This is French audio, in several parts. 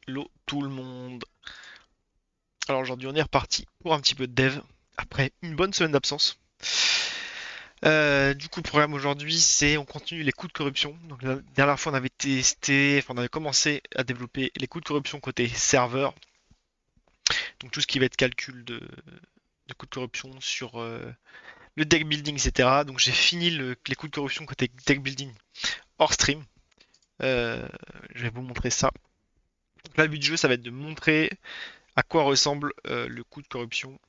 Hello tout le monde. Alors aujourd'hui on est reparti pour un petit peu de dev après une bonne semaine d'absence. Du coup le programme aujourd'hui c'est on continue les coûts de corruption. Donc la dernière fois on avait testé, enfin on avait commencé à développer les coûts de corruption côté serveur. Donc tout ce qui va être calcul de coûts de corruption sur le deck building etc. Donc j'ai fini les coûts de corruption côté deck building hors stream. Euh, je vais vous montrer ça. Donc là le but du jeu ça va être de montrer à quoi ressemble le coût de corruption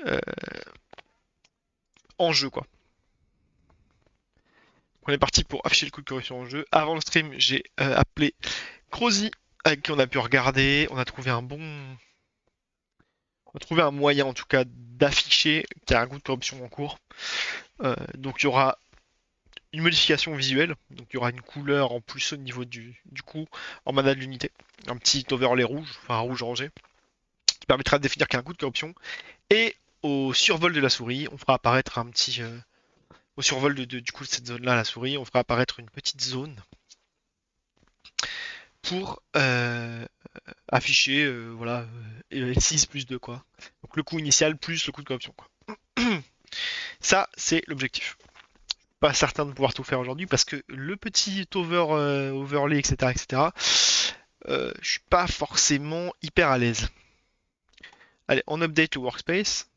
euh, en jeu quoi. On est parti pour afficher le coup de corruption en jeu. Avant le stream, j'ai appelé Crozy, avec qui on a pu regarder. On a trouvé un moyen en tout cas d'afficher qu'il y a un coup de corruption en cours. Donc il y aura une modification visuelle. Donc il y aura une couleur en plus au niveau du coup en mana de l'unité. Un petit overlay rouge, enfin rouge orangé, qui permettra de définir qu'il y a un coup de corruption. Et au survol de la souris, on fera apparaître un petit. Au survol du coup de cette zone-là, la souris, on fera apparaître une petite zone pour afficher voilà 6 plus 2 quoi. Donc le coût initial plus le coût de corruption quoi. Ça c'est l'objectif. Pas certain de pouvoir tout faire aujourd'hui parce que le petit overlay etc je suis pas forcément hyper à l'aise. Allez on update le workspace.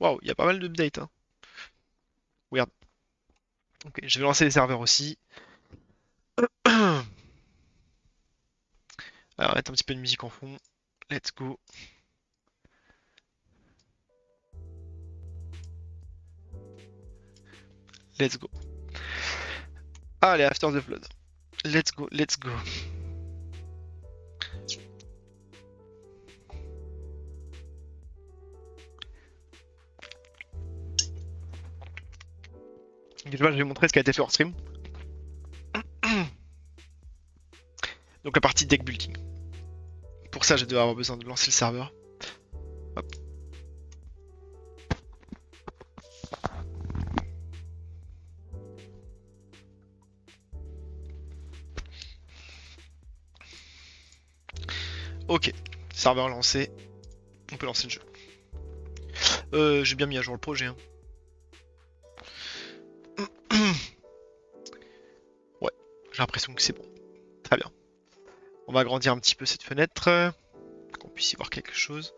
Waouh il y a pas mal d'updates hein. Regarde. Ok je vais lancer les serveurs aussi. Alors mettre un petit peu de musique en fond. Let's go. Let's go. Allez, After the Flood. Let's go, let's go. Je vais montrer ce qui a été fait hors stream. Donc la partie deck building. Pour ça, je vais avoir besoin de lancer le serveur. Hop. Ok, serveur lancé. On peut lancer le jeu. J'ai bien mis à jour le projet. Hein. Ouais, j'ai l'impression que c'est bon. Très bien. On va agrandir un petit peu cette fenêtre. Qu'on puisse y voir quelque chose.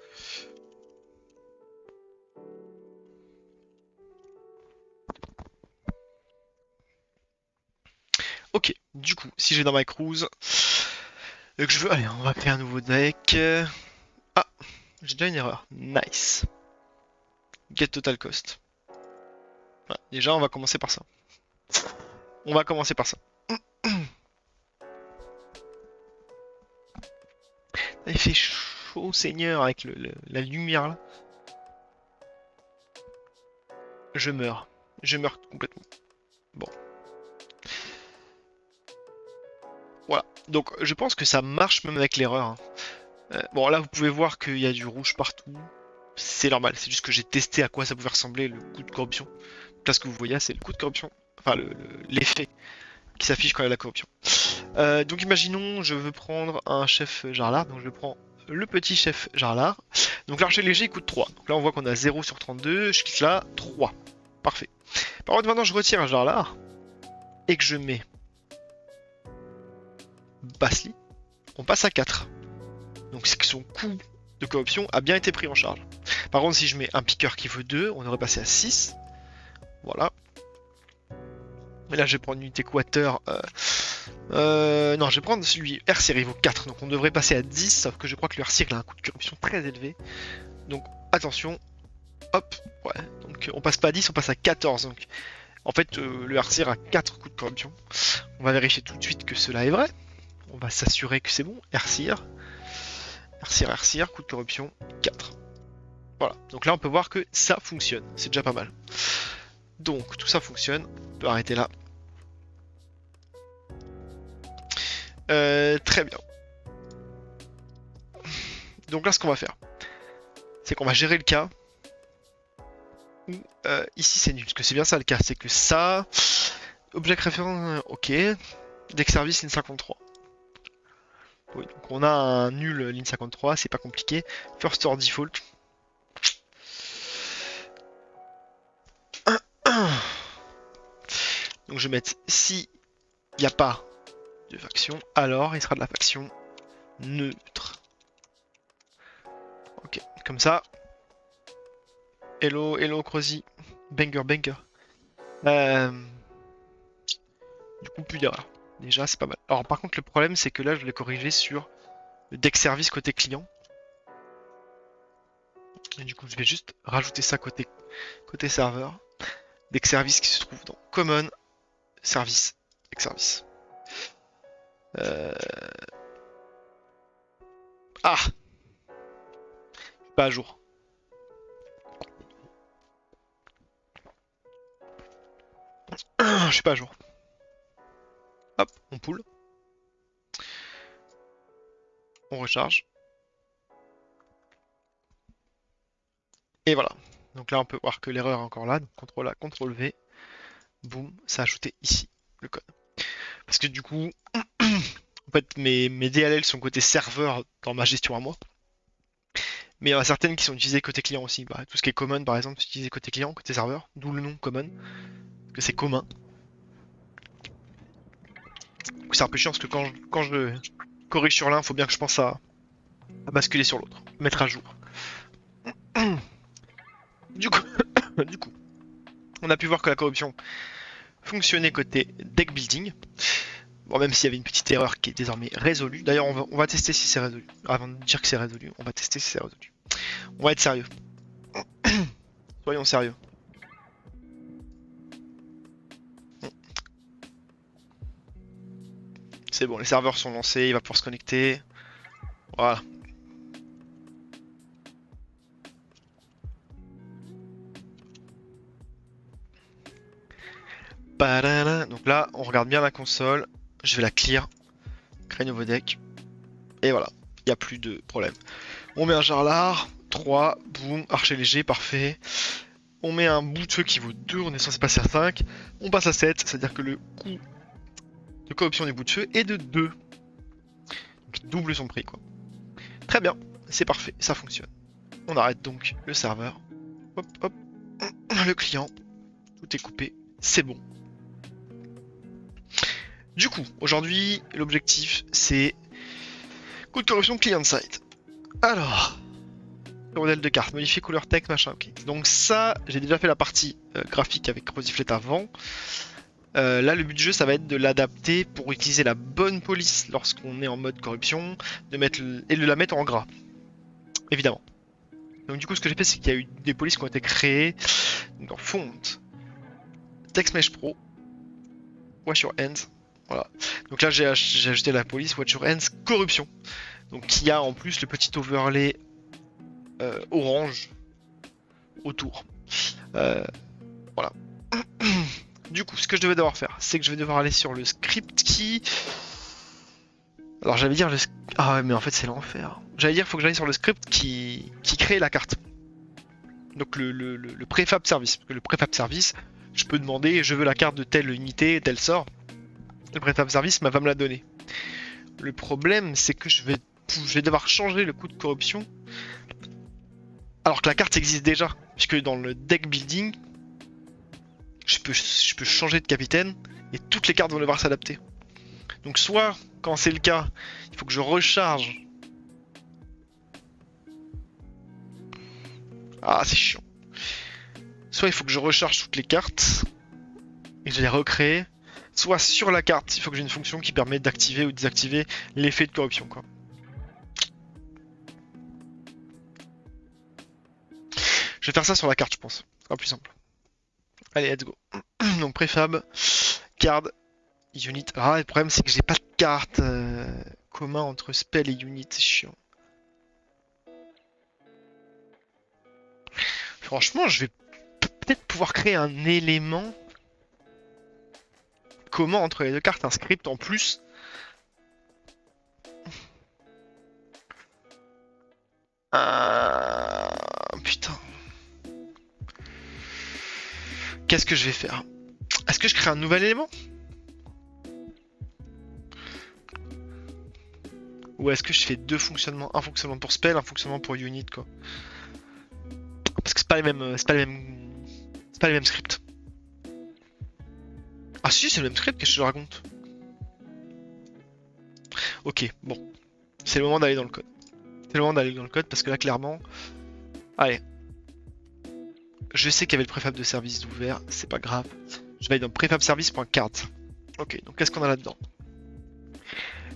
Ok, du coup, si j'ai dans ma cruise, que je veux. Allez, on va créer un nouveau deck. Ah, j'ai déjà une erreur. Nice. Get total cost. Ouais, déjà, on va commencer par ça. On va commencer par ça. Il fait chaud, Seigneur, avec la lumière là. Je meurs. Je meurs complètement. Bon. Voilà. Donc, je pense que ça marche même avec l'erreur. Hein. Bon, là, vous pouvez voir qu'il y a du rouge partout. C'est normal. C'est juste que j'ai testé à quoi ça pouvait ressembler le coup de corruption. Là, ce que vous voyez, c'est le coup de corruption. Enfin, l'effet qui s'affiche quand il y a la corruption. Donc, imaginons, je veux prendre un chef Jarlar. Donc, je prends le petit chef Jarlar. Donc, l'archer léger, il coûte 3. Donc là, on voit qu'on a 0 sur 32. Je clique là, 3. Parfait. Par contre, maintenant, je retire un Jarlar. Et que je mets Basli. On passe à 4. Donc, c'est que son coût de cooption a bien été pris en charge. Par contre, si je mets un piqueur qui veut 2, on aurait passé à 6. Voilà. Mais là, je vais prendre une unité Quater. Non, je vais prendre celui Airseer, il vaut 4. Donc on devrait passer à 10. Sauf que je crois que le Airseer a un coût de corruption très élevé. Donc attention. Hop. Ouais. Donc on passe pas à 10, on passe à 14. Donc en fait, le Airseer a 4 coups de corruption. On va vérifier tout de suite que cela est vrai. On va s'assurer que c'est bon. Airseer. Airseer, coût de corruption 4. Voilà. Donc là, on peut voir que ça fonctionne. C'est déjà pas mal. Donc tout ça fonctionne. On peut arrêter là. Très bien. Donc là, ce qu'on va faire, c'est qu'on va gérer le cas où ici c'est nul. Parce que c'est bien ça le cas, c'est que ça, object référence, ok, deck service in 53. Oui, donc on a un nul ligne 53, c'est pas compliqué. First or default. Donc je vais mettre si il n'y a pas de faction, alors il sera de la faction neutre. Ok, comme ça. Hello, hello, Crozy. Banger, banger. Du coup, plus d'erreur. Déjà, c'est pas mal. Alors, par contre, le problème, c'est que là, je l'ai corrigé sur le deck service côté client. Et du coup, je vais juste rajouter ça côté serveur. Deck service qui se trouve dans Common, Service, Deck service. Ah! Pas à jour. Je suis pas à jour. Hop, on pull. On recharge. Et voilà. Donc là, on peut voir que l'erreur est encore là. Donc CTRL A, CTRL V. Boum, ça a ajouté ici le code. Parce que du coup, en fait, mes DLL sont côté serveur dans ma gestion à moi. Mais il y en a certaines qui sont utilisées côté client aussi. Bah, tout ce qui est common, par exemple, c'est utilisé côté client, côté serveur. D'où le nom common. Parce que c'est commun. C'est un peu chiant parce que quand je corrige sur l'un, il faut bien que je pense à basculer sur l'autre. Mettre à jour. Du coup, du coup, on a pu voir que la corruption fonctionnait côté deck building. Bon, même s'il y avait une petite erreur qui est désormais résolue. D'ailleurs, on va tester si c'est résolu. Avant de dire que c'est résolu, on va tester si c'est résolu. On va être sérieux. Soyons sérieux. C'est bon, les serveurs sont lancés, il va pouvoir se connecter. Voilà. Donc là, on regarde bien la console. Je vais la clear. Créer nouveau deck. Et voilà, il n'y a plus de problème. On met un jarlar, 3, boum, archer léger, parfait. On met un bout de feu qui vaut 2, on est censé passer à 5. On passe à 7, c'est-à-dire que le coût de cooption des bouts de feu est de 2. Donc il double son prix, quoi. Très bien, c'est parfait, ça fonctionne. On arrête donc le serveur. Hop, hop. Le client. Tout est coupé, c'est bon. Du coup, aujourd'hui, l'objectif, c'est coût de corruption client-side. Alors, modèle de carte, modifier couleur texte, machin, ok. Donc ça, j'ai déjà fait la partie graphique avec Rosiflet avant. Là, le but du jeu, ça va être de l'adapter pour utiliser la bonne police lorsqu'on est en mode corruption, et de la mettre en gras, évidemment. Donc du coup, ce que j'ai fait, c'est qu'il y a eu des polices qui ont été créées dans Font, Text Mesh Pro, Watch Your Hands, voilà. Donc là, j'ai ajouté la police Watch Your Hands corruption, donc qui a en plus le petit overlay orange autour. Voilà. Du coup, ce que je devais devoir faire, c'est que je vais devoir aller sur le script key. Alors j'allais dire le... Ah ouais, mais en fait c'est l'enfer. J'allais dire qu'il faut que j'aille sur le script qui crée la carte. Donc le préfab service. Parce que le préfab service, je peux demander, je veux la carte de telle unité, tel sort. Le préfab service va me la donner. Le problème, c'est que je vais devoir changer le coût de corruption. Alors que la carte existe déjà. Puisque dans le deck building, je peux changer de capitaine et toutes les cartes vont devoir s'adapter. Donc soit, quand c'est le cas, il faut que je recharge. Ah, c'est chiant. Soit il faut que je recharge toutes les cartes et je les recrée. Soit sur la carte, il faut que j'ai une fonction qui permet d'activer ou désactiver l'effet de corruption, quoi. Je vais faire ça sur la carte, je pense. Ce sera plus simple. Allez, let's go. Donc préfab, card, unit. Ah, le problème c'est que j'ai pas de carte commun entre spell et unit, c'est chiant. Franchement, je vais peut-être pouvoir créer un élément commun entre les deux cartes, un script en plus. Putain. Qu'est-ce que je vais faire? Est-ce que je crée un nouvel élément? Ou est-ce que je fais deux fonctionnements, un fonctionnement pour spell, un fonctionnement pour unit quoi. Parce que c'est pas les mêmes, c'est pas les mêmes scripts. Ah si, c'est le même script, qu'est-ce que je raconte? Ok, bon, c'est le moment d'aller dans le code. C'est le moment d'aller dans le code parce que là clairement, allez. Je sais qu'il y avait le préfab de service ouvert, c'est pas grave. Je vais aller dans prefabservice.card. Ok, donc qu'est-ce qu'on a là-dedans?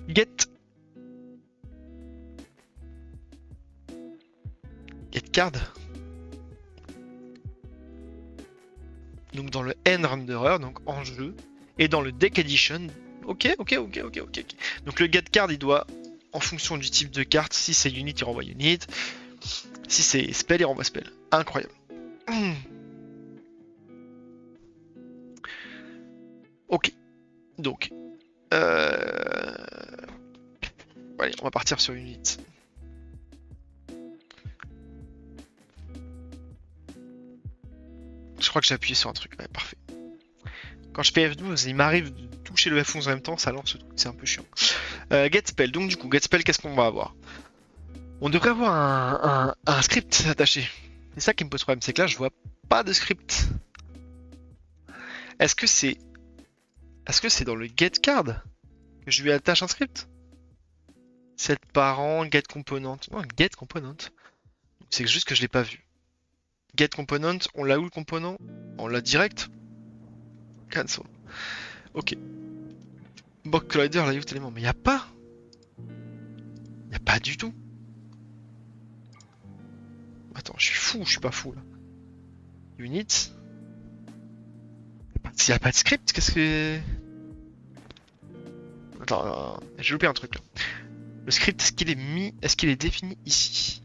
Get card. Donc dans le end renderer, donc en jeu, et dans le deck edition. Ok. Donc le get card, il doit, en fonction du type de carte, si c'est unit, il renvoie unit. Si c'est spell, il renvoie spell. Incroyable. Ok. Donc. Allez, on va partir sur unit. Je crois que j'ai appuyé sur un truc. Ouais, parfait. Quand je fais F12, il m'arrive de toucher le F11 en même temps, ça lance ce truc, c'est un peu chiant. Get spell. Donc du coup, get spell, qu'est-ce qu'on va avoir? On devrait avoir un script attaché. C'est ça qui me pose problème, c'est que là, je vois pas de script. Est-ce que c'est dans le get card que je lui attache un script? Set parent, get component. Non, get component. C'est juste que je l'ai pas vu. Get component, on l'a où le component? On l'a direct. Cancel. Ok. Block collider, layout élément. Mais y a pas. Y a pas du tout. Attends, je suis fou ou je suis pas fou là? Unit. S'il y a pas de script, qu'est-ce que. Attends, j'ai loupé un truc là. Le script, est-ce qu'il est mis. Est-ce qu'il est défini ici?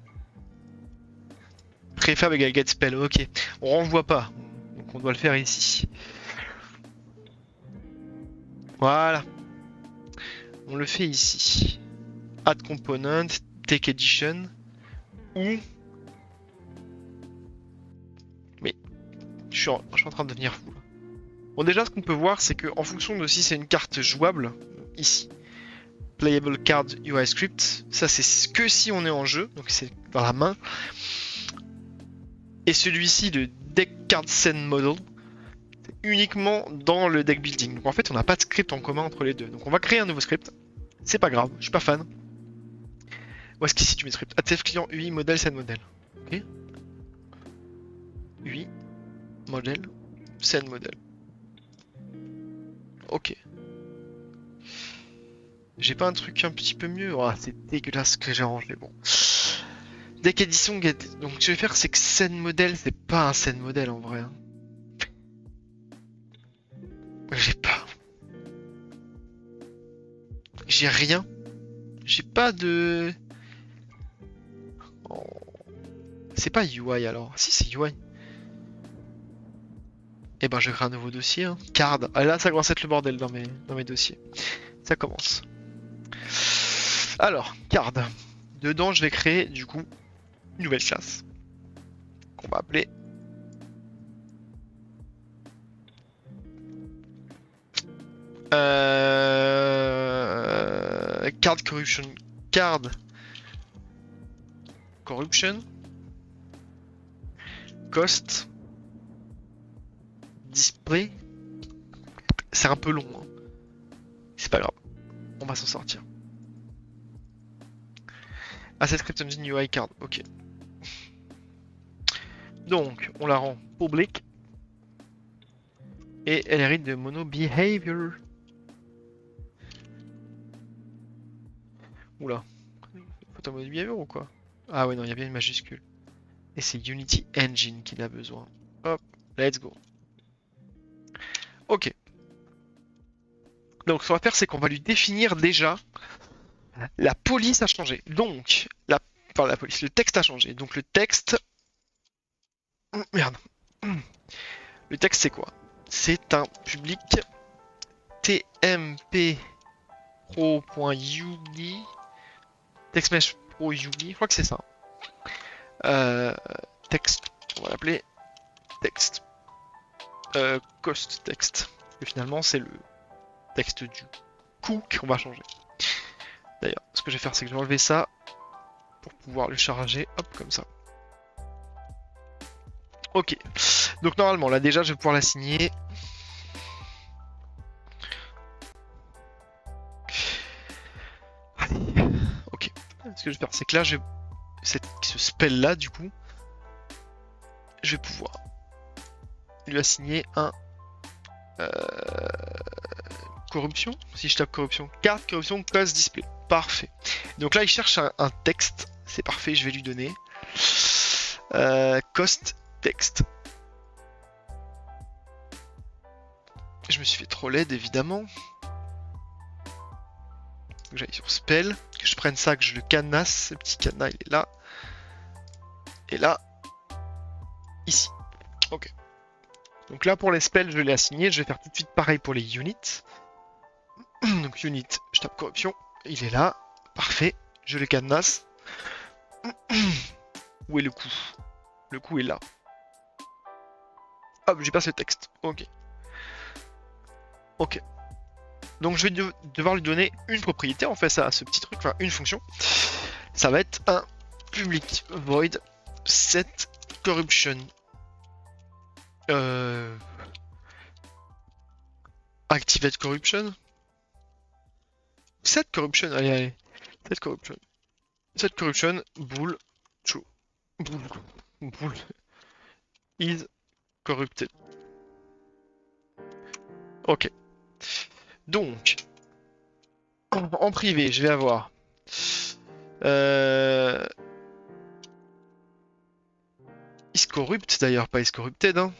Prefab égale get spell, ok. On renvoie pas. Donc on doit le faire ici. Voilà. On le fait ici. Add component, take edition. Ou. Mais. Je suis en train de devenir fou là. Bon, déjà, ce qu'on peut voir, c'est que en fonction de si c'est une carte jouable, ici, Playable Card UI Script, ça c'est que si on est en jeu, donc c'est dans la main. Et celui-ci, le Deck Card Send Model, c'est uniquement dans le deck building. Donc en fait, on n'a pas de script en commun entre les deux. Donc on va créer un nouveau script. C'est pas grave, je suis pas fan. Où est-ce qu'ici tu mets script? ATF client UI model send model. Ok. UI model send model. Ok. J'ai pas un truc un petit peu mieux? Oh, c'est dégueulasse ce que j'ai rangé, bon. Deck édition, get. Donc ce que je vais faire, c'est que scène modèle, c'est pas un scène modèle en vrai. Hein. J'ai pas. J'ai rien. J'ai pas de. Oh. C'est pas UI alors. Si, c'est UI. Eh ben, je crée un nouveau dossier. Hein. Card. Ah, là, ça commence à être le bordel dans mes dossiers. Ça commence. Alors, card. Dedans, je vais créer du coup une nouvelle classe qu'on va appeler card corruption. Card corruption. Cost. Display. C'est un peu long. Hein. C'est pas grave. On va s'en sortir. Asset Script Engine UI Card. Ok. Donc, on la rend public. Et elle hérite de mono behavior. Oula. Faut un mono behavior ou quoi? Ah ouais, non, il y a bien une majuscule. Et c'est Unity Engine qu'il a besoin. Hop, let's go. Ok. Donc, ce qu'on va faire, c'est qu'on va lui définir déjà la police a changé. Donc, la police, le texte a changé. Donc, le texte. Merde. Le texte, c'est quoi? C'est un public tmp pro.uli textmesh pro.uli, je crois que c'est ça. Texte, on va l'appeler texte. Cost text. Parce que finalement, c'est le texte du coût qu'on va changer. D'ailleurs, ce que je vais faire, c'est que je vais enlever ça pour pouvoir le charger. Hop, comme ça. Ok. Donc normalement, là déjà, je vais pouvoir la signer. Allez. Ok. Ce que je vais faire, c'est que là, ce spell là, du coup, je vais pouvoir lui assigner un corruption. Si je tape corruption, carte corruption cause display. Parfait. Donc là, il cherche un texte. C'est parfait, je vais lui donner. Cost text. Je me suis fait trop laid, évidemment. J'aille sur spell, que je prenne ça, que je le cadenasse. Ce petit cadenas, il est là. Et là, ici. Ok. Donc là, pour les spells, je l'ai assigné. Je vais faire tout de suite pareil pour les units. Donc unit, je tape corruption. Il est là. Parfait. Je le cadenasse. Où est le coup? Le coup est là. Hop, j'ai pas ce texte. Ok. Ok. Donc je vais devoir lui donner une propriété en fait à ce petit truc, enfin une fonction. Ça va être un public void set corruption. Activate corruption. Set corruption, allez. Set corruption. Set corruption, bool, true. Bool is corrupted. Ok. Donc, en privé, je vais avoir is corrupt d'ailleurs, pas is corrupted. Hein.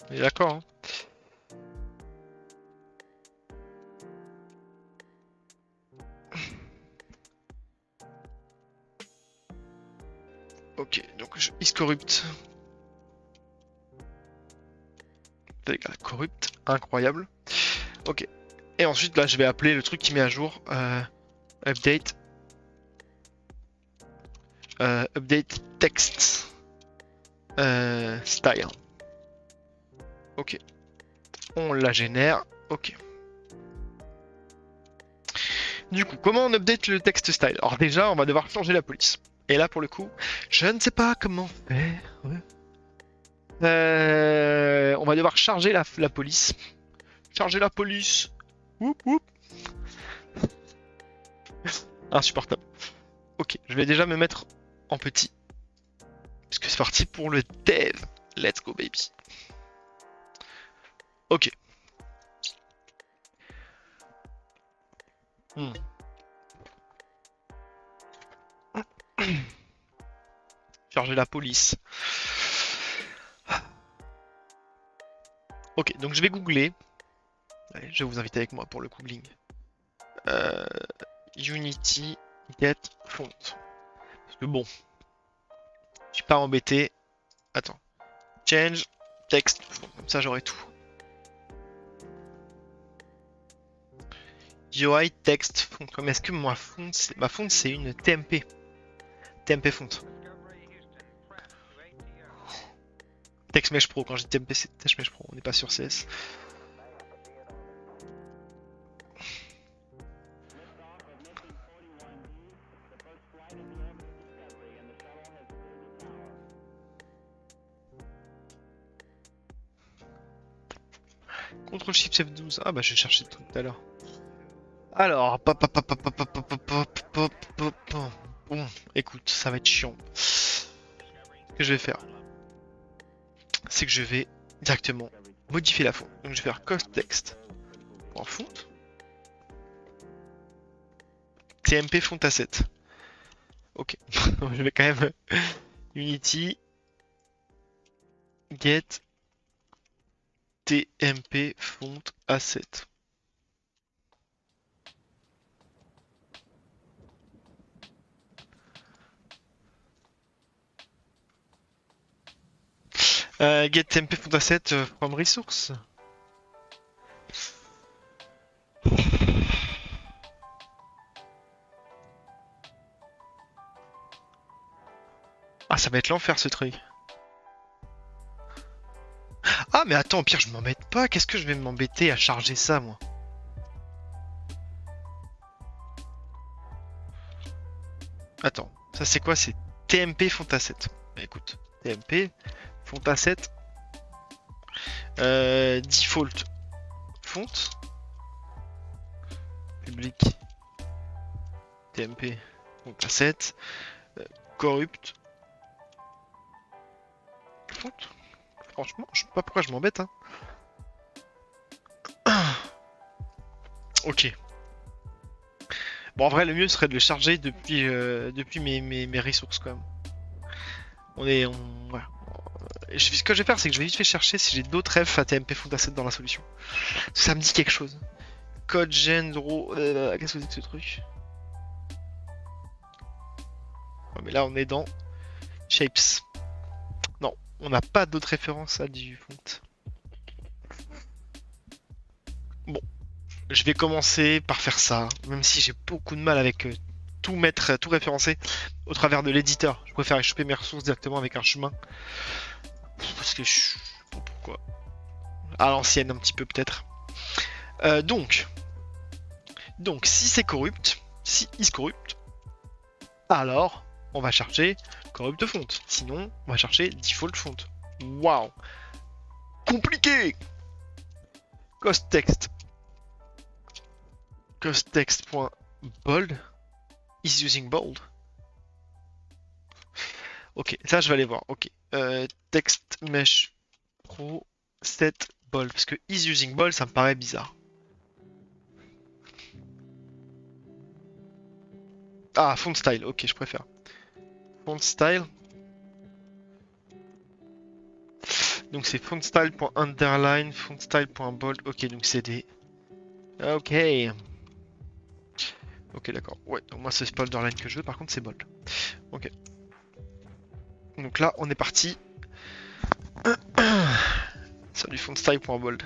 On est d'accord. Hein. Ok, donc is corrupt. Corrupt, incroyable. Ok. Et ensuite, là, je vais appeler le truc qui met à jour update. Update text style. Ok. On la génère. Ok. Du coup, comment on update le text style? Alors déjà, on va devoir changer la police. Et là, pour le coup, je ne sais pas comment faire. On va devoir charger la police. Charger la police. Oup, oup. Insupportable. Ok, je vais déjà me mettre en petit. Puisque c'est parti pour le dev. Let's go, baby. Ok. Charger la police. Ok, donc je vais googler. Allez, je vais vous inviter avec moi pour le googling. Unity get font. Parce que bon, je suis pas embêté. Attends. Change text font. Comme ça j'aurai tout. UI text font. Comme est-ce que ma font c'est une TMP. TMP font. TextMesh Pro. Quand je dis TMP c'est TextMesh Pro. On n'est pas sur CS. Ctrl Shift F12. Ah bah je vais chercher le truc tout à l'heure. Alors, bon, écoute, ça va être chiant. Ce que je vais faire, c'est que je vais directement modifier la fonte. Donc je vais faire cost text en fonte. TMP font asset. Ok, je vais quand même Unity get TMP font asset. Get TMP font asset from resource. Ah, ça va être l'enfer ce truc. Ah, mais attends, au pire, je m'embête pas. Qu'est-ce que je vais m'embêter à charger ça, moi? Attends, ça c'est quoi? C'est TMP font asset. Bah, écoute, TMP font asset. Default font. Public. TMP font asset. Corrupt. Font. Franchement, je sais pas pourquoi je m'embête. Hein. Ok. Bon, en vrai, le mieux serait de le charger depuis mes ressources, quand même. Voilà. Ce que je vais faire, c'est que je vais vite fait chercher si j'ai d'autres F à TMP font asset dans la solution. Ça me dit quelque chose. Code gen draw. Qu'est-ce que c'est que ce truc? Ouais, mais là, on est dans Shapes. Non, on n'a pas d'autres références à du font. Bon, je vais commencer par faire ça, même si j'ai beaucoup de mal avec tout mettre, tout référencer au travers de l'éditeur. Je préfère choper mes ressources directement avec un chemin. Parce que je sais pas pourquoi. À l'ancienne, un petit peu peut-être. Donc, si c'est corrupt, si is corrupt, alors on va chercher corrupt font. Sinon, on va chercher default font. Waouh! Compliqué! Cost text. Cost text.bold is using bold. Ok, ça je vais aller voir. Ok. Text mesh pro set bold. Parce que is using bold, ça me paraît bizarre. Ah, font style. Ok, je préfère. Font style. Donc c'est fontstyle.underline, fontstyle.bold. Ok, donc c'est des. Ok. Ok, d'accord. Ouais, donc moi c'est pas l'underline que je veux, par contre c'est bold. Ok. Donc là, on est parti. Sur du fontstyle.bold.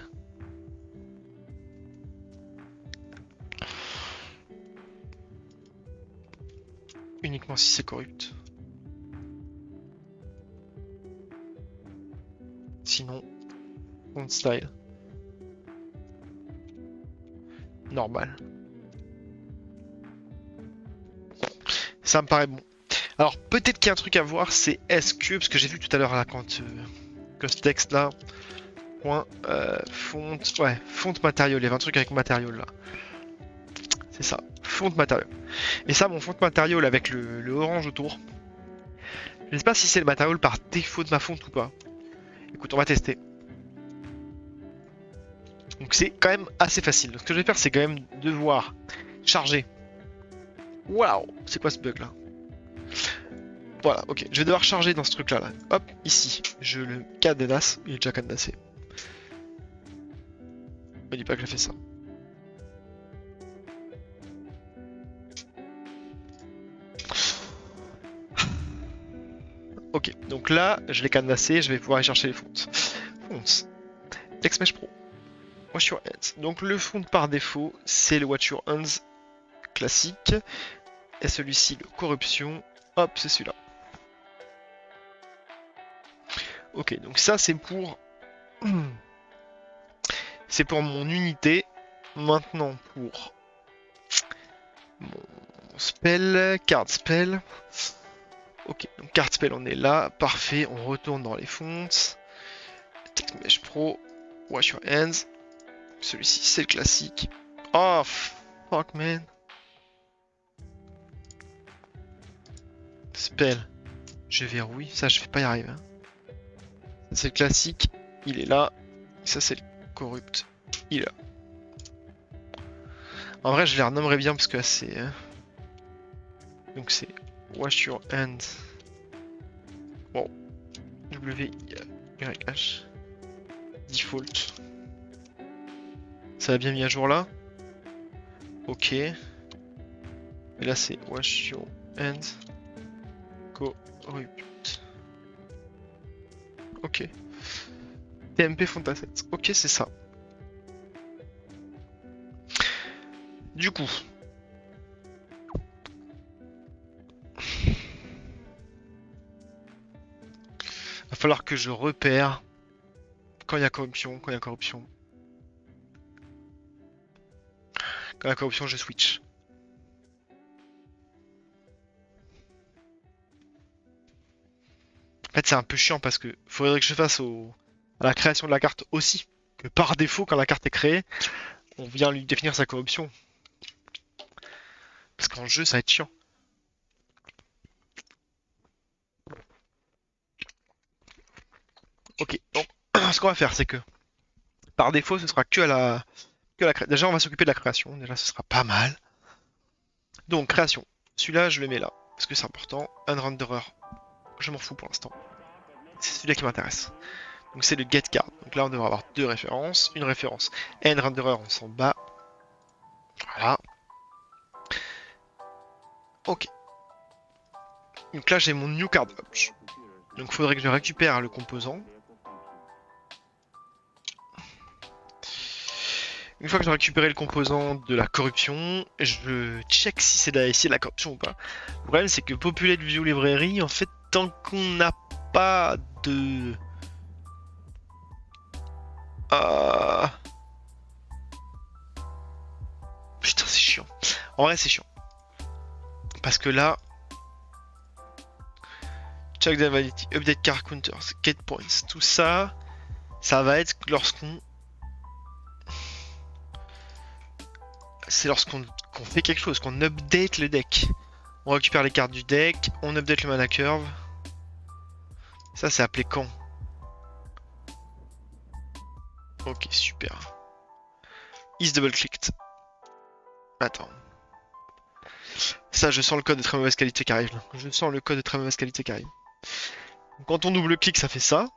Uniquement si c'est corrupt. Sinon, font style. Normal. Ça me paraît bon. Alors peut-être qu'il y a un truc à voir, c'est est-ce que, parce que j'ai vu tout à l'heure là quand que ce texte là, point font, ouais, font matériel, il y avait un truc avec matériel là. C'est ça, font matériel. Et ça, mon font matériel avec le orange autour. Je ne sais pas si c'est le matériel par défaut de ma fonte ou pas. Écoute, on va tester. Donc c'est quand même assez facile. Donc, ce que je vais faire, c'est quand même devoir charger. Waouh, c'est quoi ce bug là? Voilà, ok. Je vais devoir charger dans ce truc là. Hop, ici. Je le cadenasse. Il est déjà cadenassé. Me dis pas que j'ai fait ça. Ok, donc là, je l'ai cadenassé. Je vais pouvoir aller chercher les fontes. Fonts. Text Mesh Pro. Watch Your Hands. Donc le font par défaut, c'est le Watch Your Hands classique. Et celui-ci, le corruption. Hop, c'est celui-là. Ok, donc ça c'est pour... C'est pour mon unité. Maintenant pour mon spell, card spell. Ok, donc card spell on est là, parfait, on retourne dans les fonts. Text Mesh Pro, Wash Your Hands. Celui-ci c'est le classique. Oh fuck man. Spell, je verrouille, ça je vais pas y arriver. Hein. C'est le classique, il est là. Ça c'est le corrupt, il est là. En vrai je les renommerai bien parce que c'est... Donc c'est Wash Your Hands. Bon. W-Y-H. Default. Ça a bien mis à jour là. Ok. Et là c'est Wash Your Hands. Corrupt. Ok. TMP font asset. Ok, c'est ça. Du coup. Va falloir que je repère Quand il y a corruption, quand il y a corruption. Quand il y a corruption, je switch. En fait, c'est un peu chiant parce que faudrait que je fasse à la création de la carte aussi. Que par défaut, quand la carte est créée, on vient lui définir sa corruption. Parce qu'en jeu, ça va être chiant. Ok, donc ce qu'on va faire, c'est que par défaut, ce sera que la Déjà, on va s'occuper de la création. Déjà, ce sera pas mal. Donc, création. Celui-là, je le mets là. Parce que c'est important. Un renderer. Je m'en fous pour l'instant. C'est celui-là qui m'intéresse. Donc, c'est le get card. Donc là, on devrait avoir deux références. Une référence. End renderer, on s'en bat. Voilà. Ok. Donc là, j'ai mon new card option. Donc, il faudrait que je récupère le composant. Une fois que j'ai récupéré le composant de la corruption, je check si c'est de la corruption ou pas. Le problème, c'est que Populate View Library, en fait, tant qu'on n'a pas de... Putain, c'est chiant. En vrai, c'est chiant. Parce que là... Check the validity, update car counters, get points, tout ça, ça va être lorsqu'on... C'est lorsqu'on fait quelque chose, qu'on update le deck. On récupère les cartes du deck, on update le mana curve. Ça, c'est appelé quand? Ok, super. Is double clicked. Attends. Ça, je sens le code de très mauvaise qualité qui arrive. Là. Je sens le code de très mauvaise qualité qui arrive. Quand on double-clique, ça fait ça.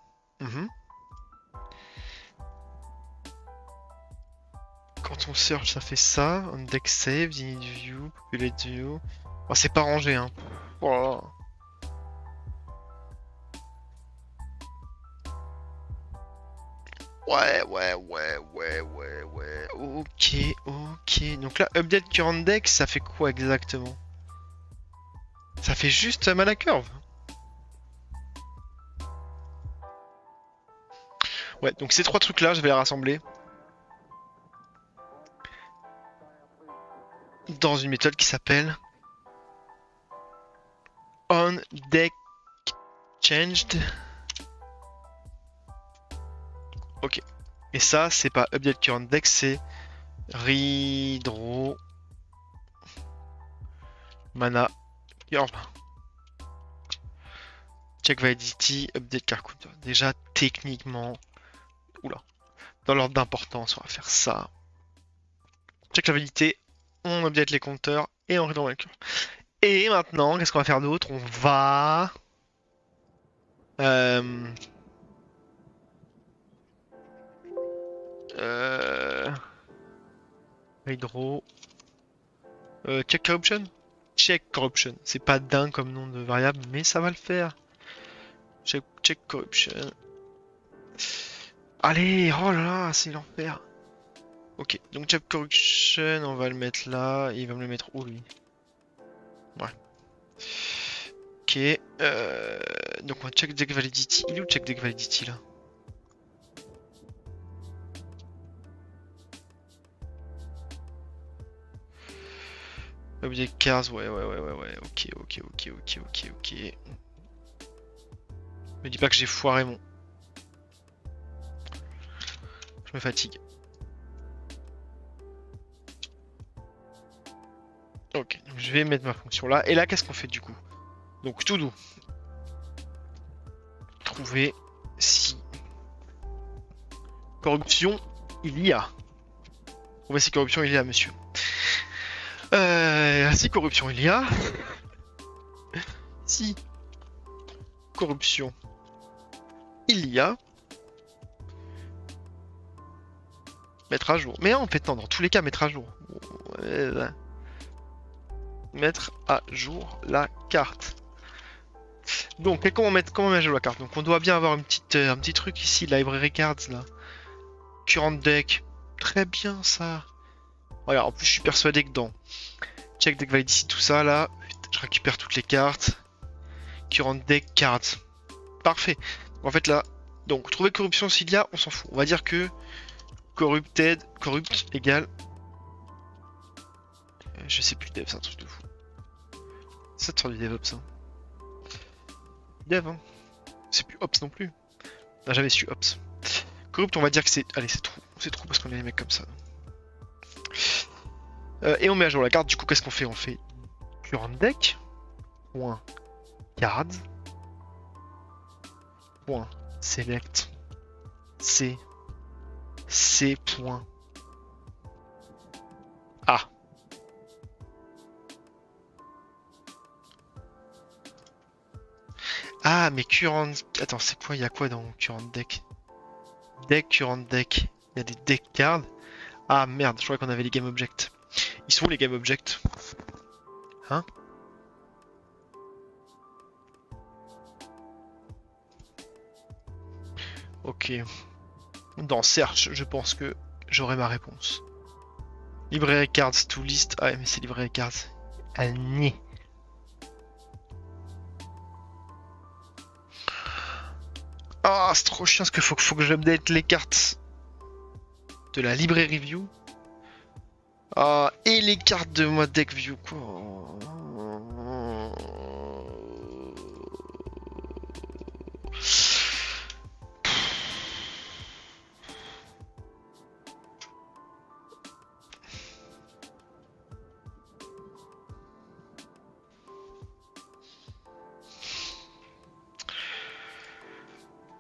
Quand on search, ça fait ça. On deck save, init view, populate view. Oh, c'est pas rangé, hein. Oh là là. Ouais. Ok. Donc là, update current deck, ça fait quoi exactement? Ça fait juste mana curve. Ouais, donc ces trois trucs là, je vais les rassembler dans une méthode qui s'appelle onDeckChanged. Ok. Et ça, c'est pas update current deck, c'est redraw mana curve. Check validity, update card counter. Déjà, techniquement, oula, dans l'ordre d'importance, on va faire ça. Check la validité, on update les compteurs et on redraw mana curve. Et maintenant, qu'est-ce qu'on va faire d'autre? On va... Hydro. Check corruption? Check corruption. C'est pas dingue comme nom de variable, mais ça va le faire. Check corruption. Allez, oh là là, c'est l'enfer. Ok, donc check corruption, on va le mettre là. Il va me le mettre où lui? Ouais. Ok. Donc on va check deck validity. Il est où check deck validity là? Object cards, ouais. Ok. Me dis pas que j'ai foiré mon. Je me fatigue. Ok, donc je vais mettre ma fonction là. Et là, qu'est-ce qu'on fait du coup? Donc tout doux. Trouver si corruption il y a. Trouver si corruption il y a, monsieur. Si corruption il y a. Si corruption il y a. Mettre à jour. Mais en fait, non, dans tous les cas, mettre à jour. Mettre à jour la carte. Donc, comment mettre à jour la carte? Donc, on doit bien avoir un petit truc ici, library cards là. Current deck. Très bien ça. Regarde, en plus, je suis persuadé que dans check deck validity, tout ça là, je récupère toutes les cartes. Current deck cards. Parfait. En fait, là, Donc, trouver corruption s'il y a, on s'en fout. On va dire que corrupt égale. Je sais plus, dev, c'est un truc de fou. Ça te sort du DevOps, hein. Dev, hein. C'est plus Ops non plus. On n'a jamais su Ops. Corrupt, on va dire que c'est. Allez, c'est trop. C'est trop parce qu'on est des mecs comme ça. Et on met à jour la carte. Du coup, qu'est-ce qu'on fait? On fait current deck. Point cards. Point select. C. C. Point. A. Ah, mais current. Attends, c'est quoi? Il y a quoi dans current deck? Deck, current deck. Il y a des deck cards. Ah merde, je crois qu'on avait les game objects. Ils sont où les game objects? Hein? Ok. Dans search, je pense que j'aurai ma réponse. Library cards to list. Ah mais c'est library cards. Ah ni. Ah, c'est trop chiant parce qu'il faut que j'update les cartes de la library view. Ah, et les cartes de moi deck view quoi.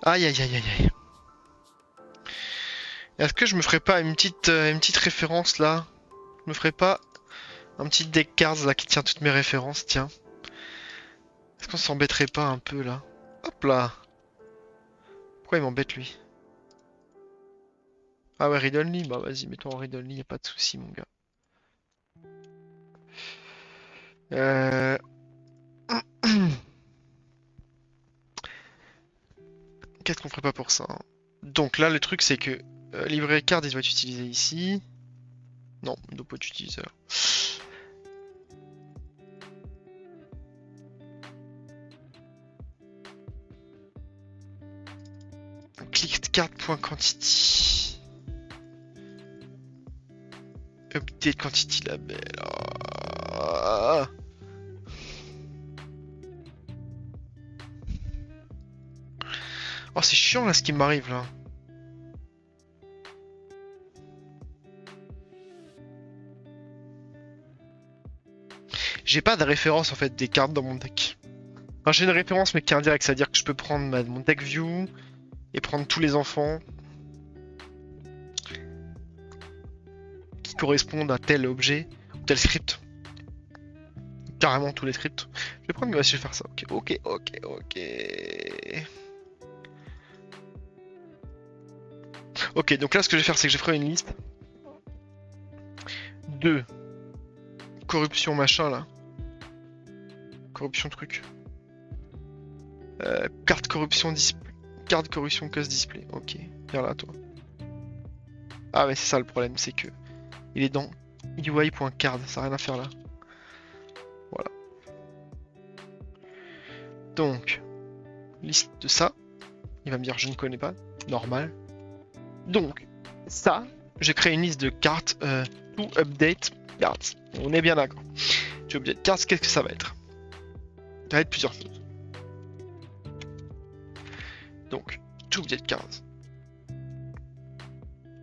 Aïe aïe aïe aïe aïe. Est-ce que je me ferais pas une petite référence là? Je me ferais pas un petit deck cards là qui tient toutes mes références, tiens. Est-ce qu'on s'embêterait pas un peu là? Hop là. Pourquoi il m'embête lui? Ah ouais, read only? Bah vas-y, mets-toi en read only, y a pas de souci mon gars. Qu'est-ce qu'on ferait pas pour ça, hein? Donc là, le truc c'est que library card, il doit être utilisé ici. Non, il doit pas être utilisé là. Clicked card.quantity. Update quantity label. Ah. Oh, c'est chiant là ce qui m'arrive là. J'ai pas de référence en fait des cartes dans mon deck. Enfin, j'ai une référence mais qui est indirecte, c'est-à-dire que je peux prendre mon deck view et prendre tous les enfants qui correspondent à tel objet ou tel script. Carrément tous les scripts. Je vais prendre, je vais faire ça. Ok. Ok, donc là ce que je vais faire c'est que je ferai une liste de corruption machin là. Corruption truc. Carte corruption display. Carte corruption cause display. Ok, viens là toi. Ah ouais c'est ça le problème, c'est que il est dans UI.card, ça n'a rien à faire là. Voilà. Donc, liste de ça. Il va me dire je ne connais pas. Normal. Donc, ça, j'ai créé une liste de cartes to update cards. On est bien d'accord. To update cards, qu'est-ce que ça va être? Ça va être plusieurs choses. Donc, to update cards.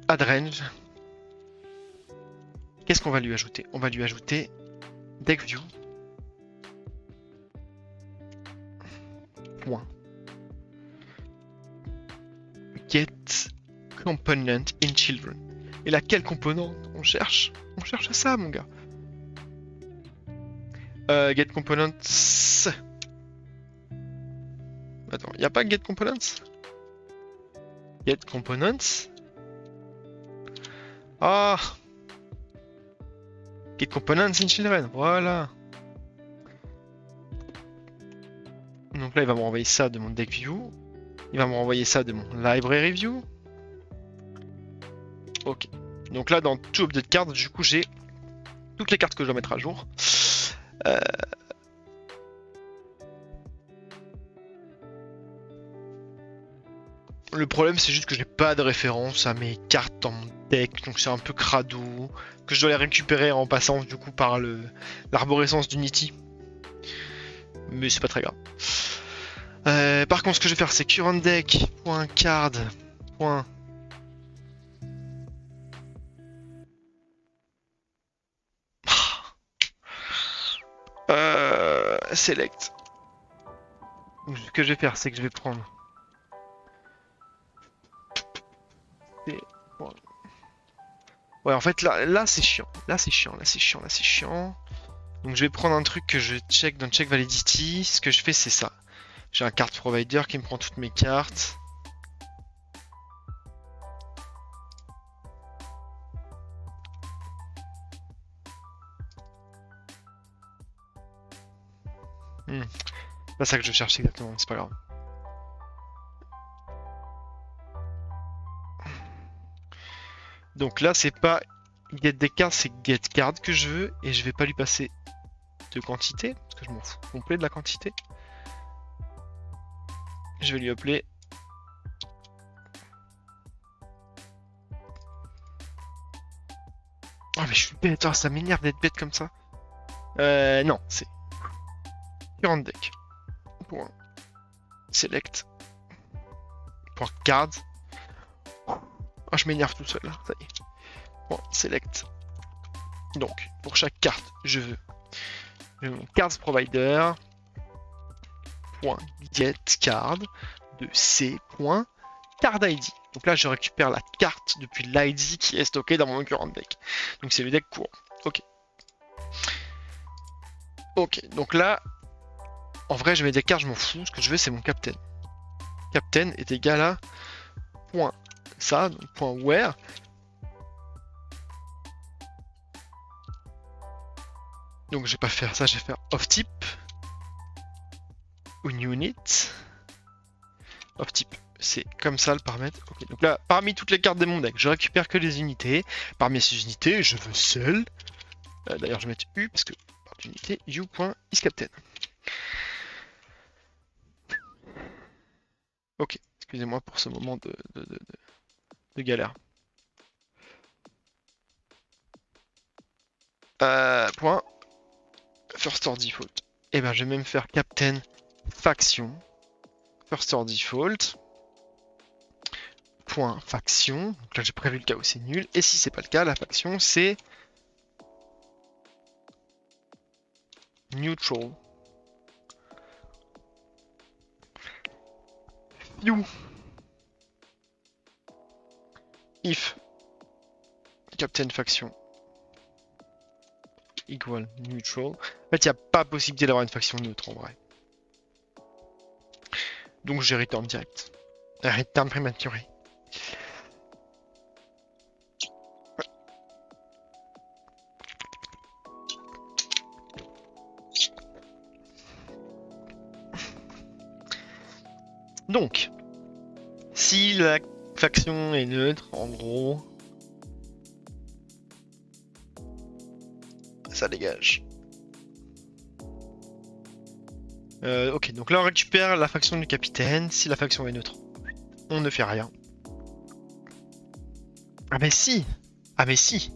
Add range. Qu'est-ce qu'on va lui ajouter? On va lui ajouter deck view. Point. Get component in children. Et là, quel component on cherche? On cherche à ça, mon gars. Get components. Attends, y a pas get components? Get components. Ah! Get components in children, voilà. Donc là, il va me renvoyer ça de mon deck view. Il va me renvoyer ça de mon library view. Ok. Donc là, dans To Update Cards, du coup, j'ai toutes les cartes que je dois mettre à jour. Le problème, c'est juste que j'ai pas de référence à mes cartes dans mon deck, donc c'est un peu crado, que je dois les récupérer en passant du coup par l'arborescence d'Unity. Mais c'est pas très grave. Par contre, ce que je vais faire, c'est current deck, point card, point. Select. Donc, ce que je vais faire, c'est que je vais prendre. Ouais, en fait, là c'est chiant. Là, c'est chiant. Là, c'est chiant. Là, c'est chiant. Donc, je vais prendre un truc que je check dans Check Validity. Ce que je fais, c'est ça. J'ai un card provider qui me prend toutes mes cartes. C'est pas ça que je cherche exactement, c'est pas grave. Donc là, c'est pas get des cartes, c'est get card que je veux. Et je vais pas lui passer de quantité, parce que je m'en fous complet de la quantité. Je vais lui appeler. Oh, mais je suis bête, oh, ça m'énerve d'être bête comme ça. Non, c'est current deck. Point. Select. Point card. Oh, je m'énerve tout seul là, ça y est. Point. Select. Donc, pour chaque carte, je veux mon cards provider. Point get card de c. Point card ID. Donc là, je récupère la carte depuis l'ID qui est stocké dans mon current deck. Donc c'est le deck court. Ok. Ok, donc là, en vrai, je mets des cartes, je m'en fous. Ce que je veux, c'est mon captain. Captain est égal à point ça, donc point where. Donc je vais pas faire ça, je vais faire off type. Ou unit. Off type. C'est comme ça le paramètre. Ok, donc là, parmi toutes les cartes de mon deck, je récupère que les unités. Parmi ces unités, je veux seul. D'ailleurs, je vais mettre U parce que par unité, U.isCaptain. Ok, excusez-moi pour ce moment de galère. Point first or default. Et ben, je vais même faire Captain faction. First or default. Point faction. Donc là, j'ai prévu le cas où c'est nul. Et si c'est pas le cas, la faction c'est neutral. You. If Captain faction equal neutral. En fait, il n'y a pas possibilité d'avoir une faction neutre en vrai. Donc j'ai return direct. Return prématuré. Donc, si la faction est neutre, en gros, ça dégage. Ok, donc là on récupère la faction du capitaine. Si la faction est neutre, on ne fait rien. Ah mais si. Ah mais si.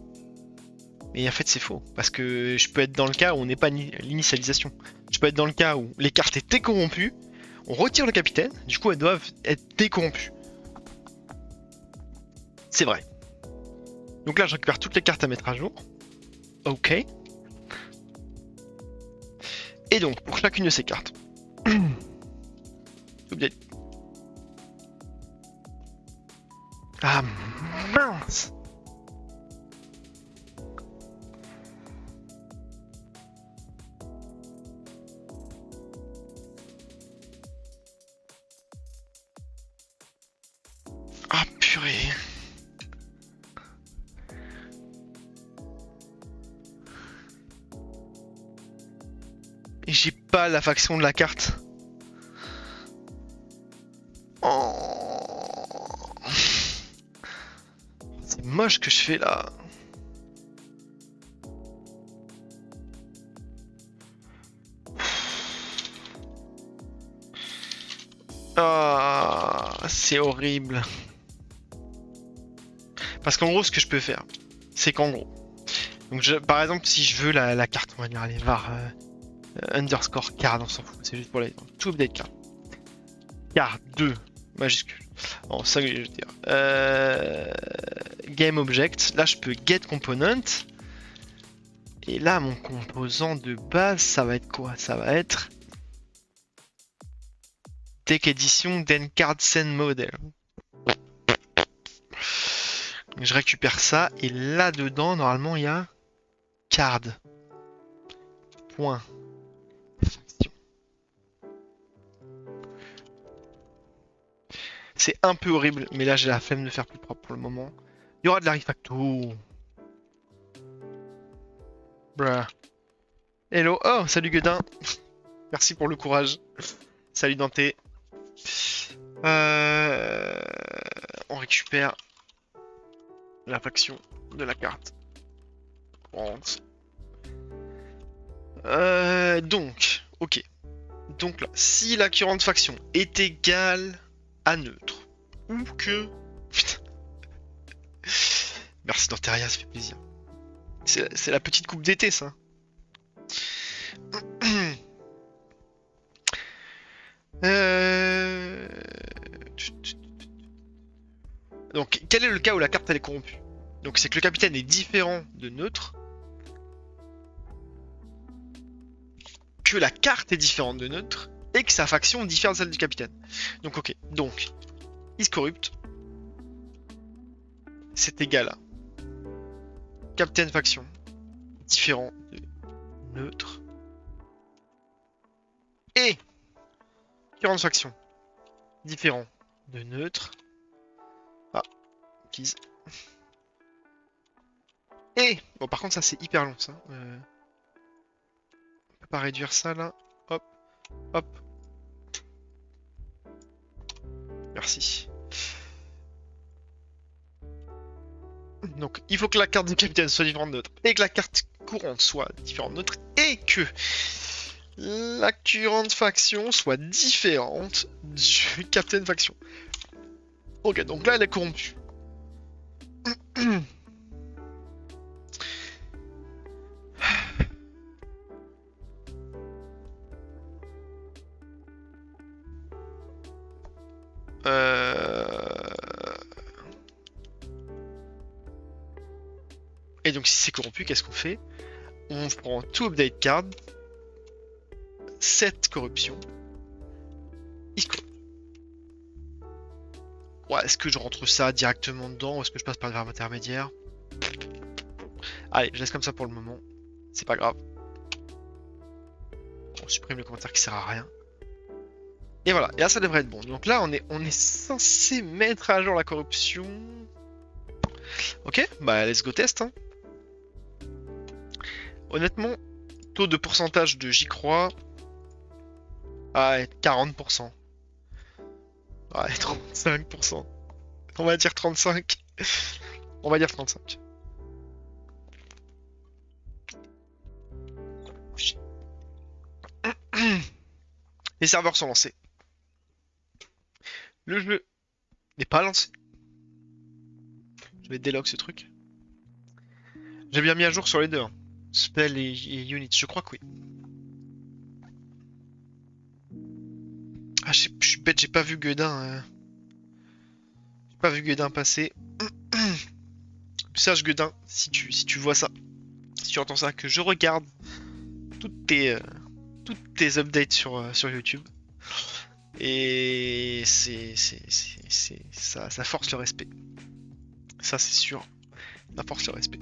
Mais en fait c'est faux, parce que je peux être dans le cas où on n'est pas l'initialisation. Je peux être dans le cas où les cartes étaient corrompues, on retire le capitaine, du coup elles doivent être décorrompues. C'est vrai. Donc là je récupère toutes les cartes à mettre à jour. Ok. Et donc pour chacune de ces cartes. Ah mince. Ah purée. Et j'ai pas la faction de la carte. Oh. C'est moche que je fais là. Ah. c'est horrible. Parce qu'en gros, ce que je peux faire, c'est qu'en gros, donc par exemple, si je veux la carte, on va dire, allez, var underscore card, on s'en fout, c'est juste pour les tout update card. Card 2 majuscule. En ça, je veux dire. Game object. Là, je peux get component. Et là, mon composant de base, ça va être quoi? Ça va être Tech Edition then card send model. Je récupère ça et là dedans, normalement, il y a card. Point. C'est un peu horrible, mais là j'ai la flemme de faire plus propre pour le moment. Il y aura de la refacto. Bruh. Hello. Oh, salut Guedin. Merci pour le courage. Salut Dante. On récupère la faction de la carte. Donc, ok. Donc là, si la current faction est égale à neutre, ou que... Putain. Merci Danteria, ça fait plaisir. C'est la petite coupe d'été, ça. Donc, quel est le cas où la carte elle est corrompue? Donc, c'est que le capitaine est différent de neutre, que la carte est différente de neutre, et que sa faction diffère de celle du capitaine. Donc, ok. Donc, is corrupt, c'est égal à captain faction différent de neutre et current faction différent de neutre. Ah, please. Et bon, par contre, ça c'est hyper long, ça. On peut pas réduire ça là. Hop, hop. Merci. Donc, il faut que la carte du capitaine soit différente de neutre et que la carte courante soit différente de neutre et que la current faction soit différente du captain faction. Ok, donc là elle est corrompue. Et donc si c'est corrompu, qu'est-ce qu'on fait? On prend tout update card, cette corruption. Ouais, est-ce que je rentre ça directement dedans ou est-ce que je passe par le verbe intermédiaire? Allez, je laisse comme ça pour le moment. C'est pas grave. On supprime le commentaire qui sert à rien. Et voilà, et là ça devrait être bon. Donc là on est censé mettre à jour la corruption. Ok, bah let's go test. Hein. Honnêtement, taux de pourcentage de j'y crois à 40%. Ouais, 35%. On va dire 35. On va dire 35. Les serveurs sont lancés. Le jeu n'est pas lancé. Je vais délog ce truc. J'ai bien mis à jour sur les deux. Hein. Spell et unit, je crois que oui. Ah, je suis bête, j'ai pas vu Guedin. J'ai pas vu Guedin passer. Sache Guedin, si tu vois ça, si tu entends ça, que je regarde toutes tes updates sur YouTube. Et ça force le respect. Ça c'est sûr. Ça force le respect.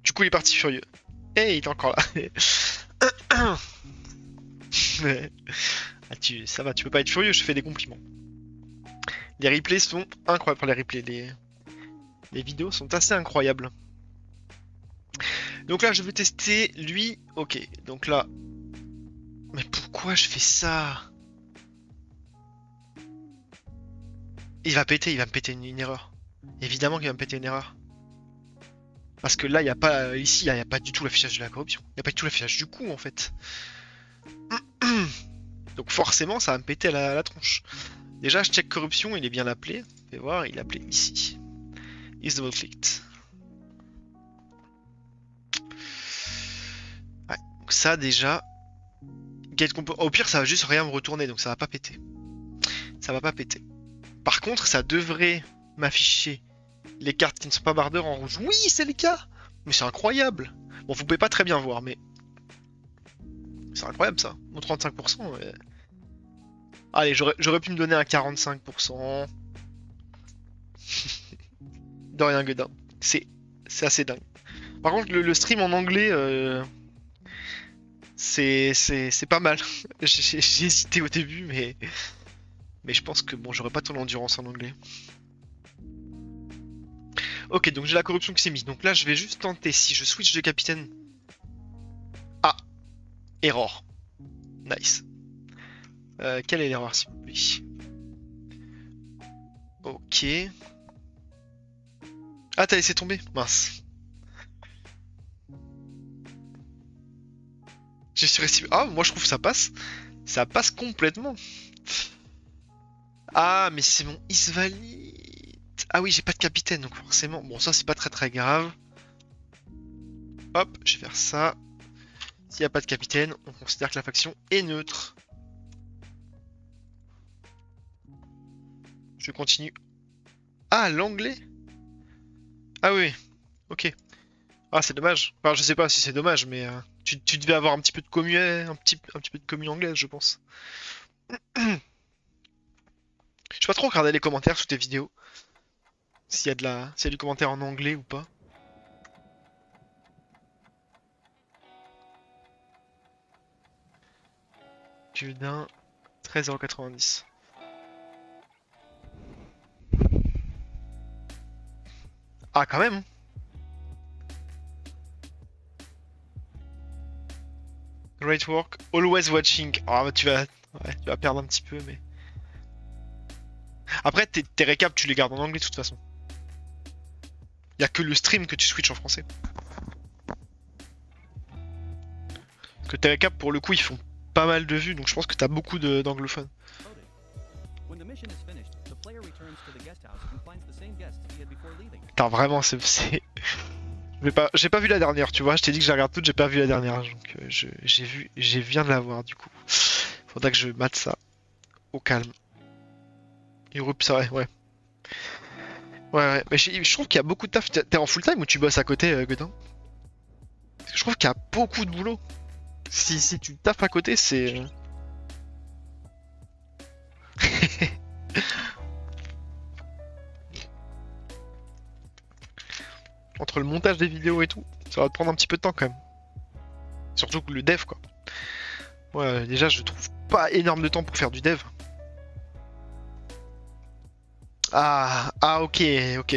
Du coup il est parti furieux. Et il est encore là. Ça va, tu peux pas être furieux, je fais des compliments. Les replays sont incroyables. Enfin, les replays, les vidéos sont assez incroyables. Donc là, je vais tester lui. Ok, donc là. Mais pourquoi je fais ça? Il va me péter une erreur. Évidemment qu'il va me péter une erreur. Parce que là, il n'y a pas. Ici, il n'y a pas du tout l'affichage de la corruption. Il n'y a pas du tout l'affichage du coup, en fait. Donc forcément, ça va me péter à la tronche. Déjà, je check corruption, il est bien appelé. Fais voir, il est appelé ici. Is double clicked. Ouais, donc ça déjà. Au pire, ça va juste rien me retourner, donc ça va pas péter. Ça va pas péter. Par contre, ça devrait m'afficher les cartes qui ne sont pas bardeurs en rouge. Oui, c'est le cas. Mais c'est incroyable. Bon, vous pouvez pas très bien voir, mais c'est incroyable ça. Mon 35%. Allez, j'aurais pu me donner un 45%. Dorian Godin. C'est assez dingue. Par contre, le stream en anglais, c'est pas mal. J'ai hésité au début, mais je pense que bon, j'aurais pas ton endurance en anglais. Ok, donc j'ai la corruption qui s'est mise. Donc là, je vais juste tenter si je switch de capitaine. Ah, erreur. Nice. Quelle est l'erreur, s'il vous plaît? Ok. Ah, t'as laissé tomber? Mince. J'ai surestimé. Ah, moi je trouve que ça passe. Ça passe complètement. Ah, mais c'est mon Isvalide. Ah oui, j'ai pas de capitaine, donc forcément. Bon, ça c'est pas très très grave. Hop, je vais faire ça. S'il n'y a pas de capitaine, on considère que la faction est neutre. Je continue. Ah, l'anglais? Ah oui, ok. Ah, c'est dommage. Enfin, je sais pas si c'est dommage, mais tu devais avoir un petit peu de commu, un petit peu de commu anglaise, je pense. Je sais pas trop regarder les commentaires sous tes vidéos. S'il y a du commentaire en anglais ou pas. D'un 13,90€. Ah, quand même. Great work, always watching. Ah, bah, ouais, tu vas perdre un petit peu, mais. Après, tes récaps, tu les gardes en anglais de toute façon. Y a que le stream que tu switches en français. Parce que tes récaps, pour le coup, ils font pas mal de vues, donc je pense que t'as beaucoup d'anglophones. Putain, vraiment, J'ai pas vu la dernière, tu vois. Je t'ai dit que je la regarde toute, j'ai pas vu la dernière. Donc j'ai viens de la voir du coup. Faudra que je mate ça au calme. Europe, ça ouais, ouais. Ouais. Mais je trouve qu'il y a beaucoup de taf. T'es en full time ou tu bosses à côté, Godin? Parce que je trouve qu'il y a beaucoup de boulot. Si tu taffes à côté, c'est. Entre le montage des vidéos et tout, ça va te prendre un petit peu de temps quand même. Surtout que le dev, quoi. Ouais, déjà, je trouve pas énorme de temps pour faire du dev. Ah, ok,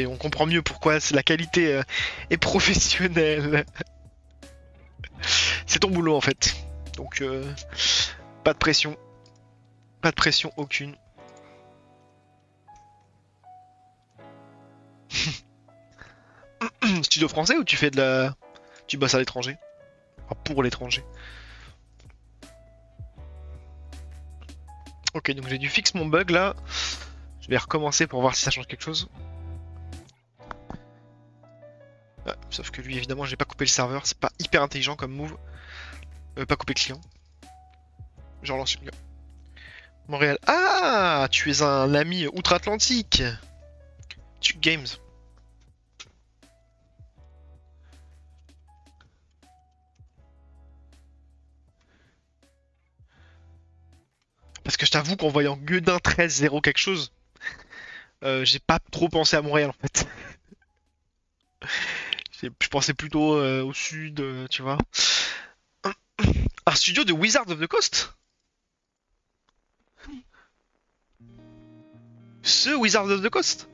on comprend mieux pourquoi la qualité est professionnelle. C'est ton boulot en fait. Donc, pas de pression. Pas de pression aucune. Studio français ou tu fais de la. Tu bosses à l'étranger? Enfin, pour l'étranger. Ok, donc j'ai dû fixer mon bug là. Je vais recommencer pour voir si ça change quelque chose. Ah, sauf que lui, évidemment, j'ai pas coupé le serveur. C'est pas hyper intelligent comme move. Pas couper le client. Je relance une. Montréal. Ah, tu es un ami outre-Atlantique. Tu games. Parce que je t'avoue qu'en voyant Guedin 13-0 quelque chose, j'ai pas trop pensé à Montréal en fait. Je pensais plutôt au sud, tu vois. Un studio de Wizard of the Coast? Ce Wizard of the Coast?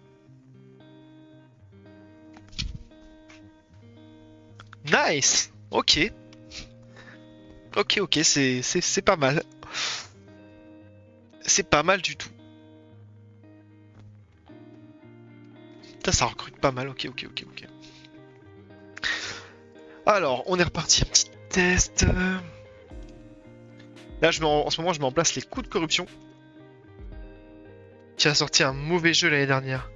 Nice! Ok. Ok, c'est pas mal. C'est pas mal du tout. Putain, ça recrute pas mal, ok. Alors, on est reparti, un petit test. Là, en ce moment, je mets en place les coups de corruption. Qui a sorti un mauvais jeu l'année dernière.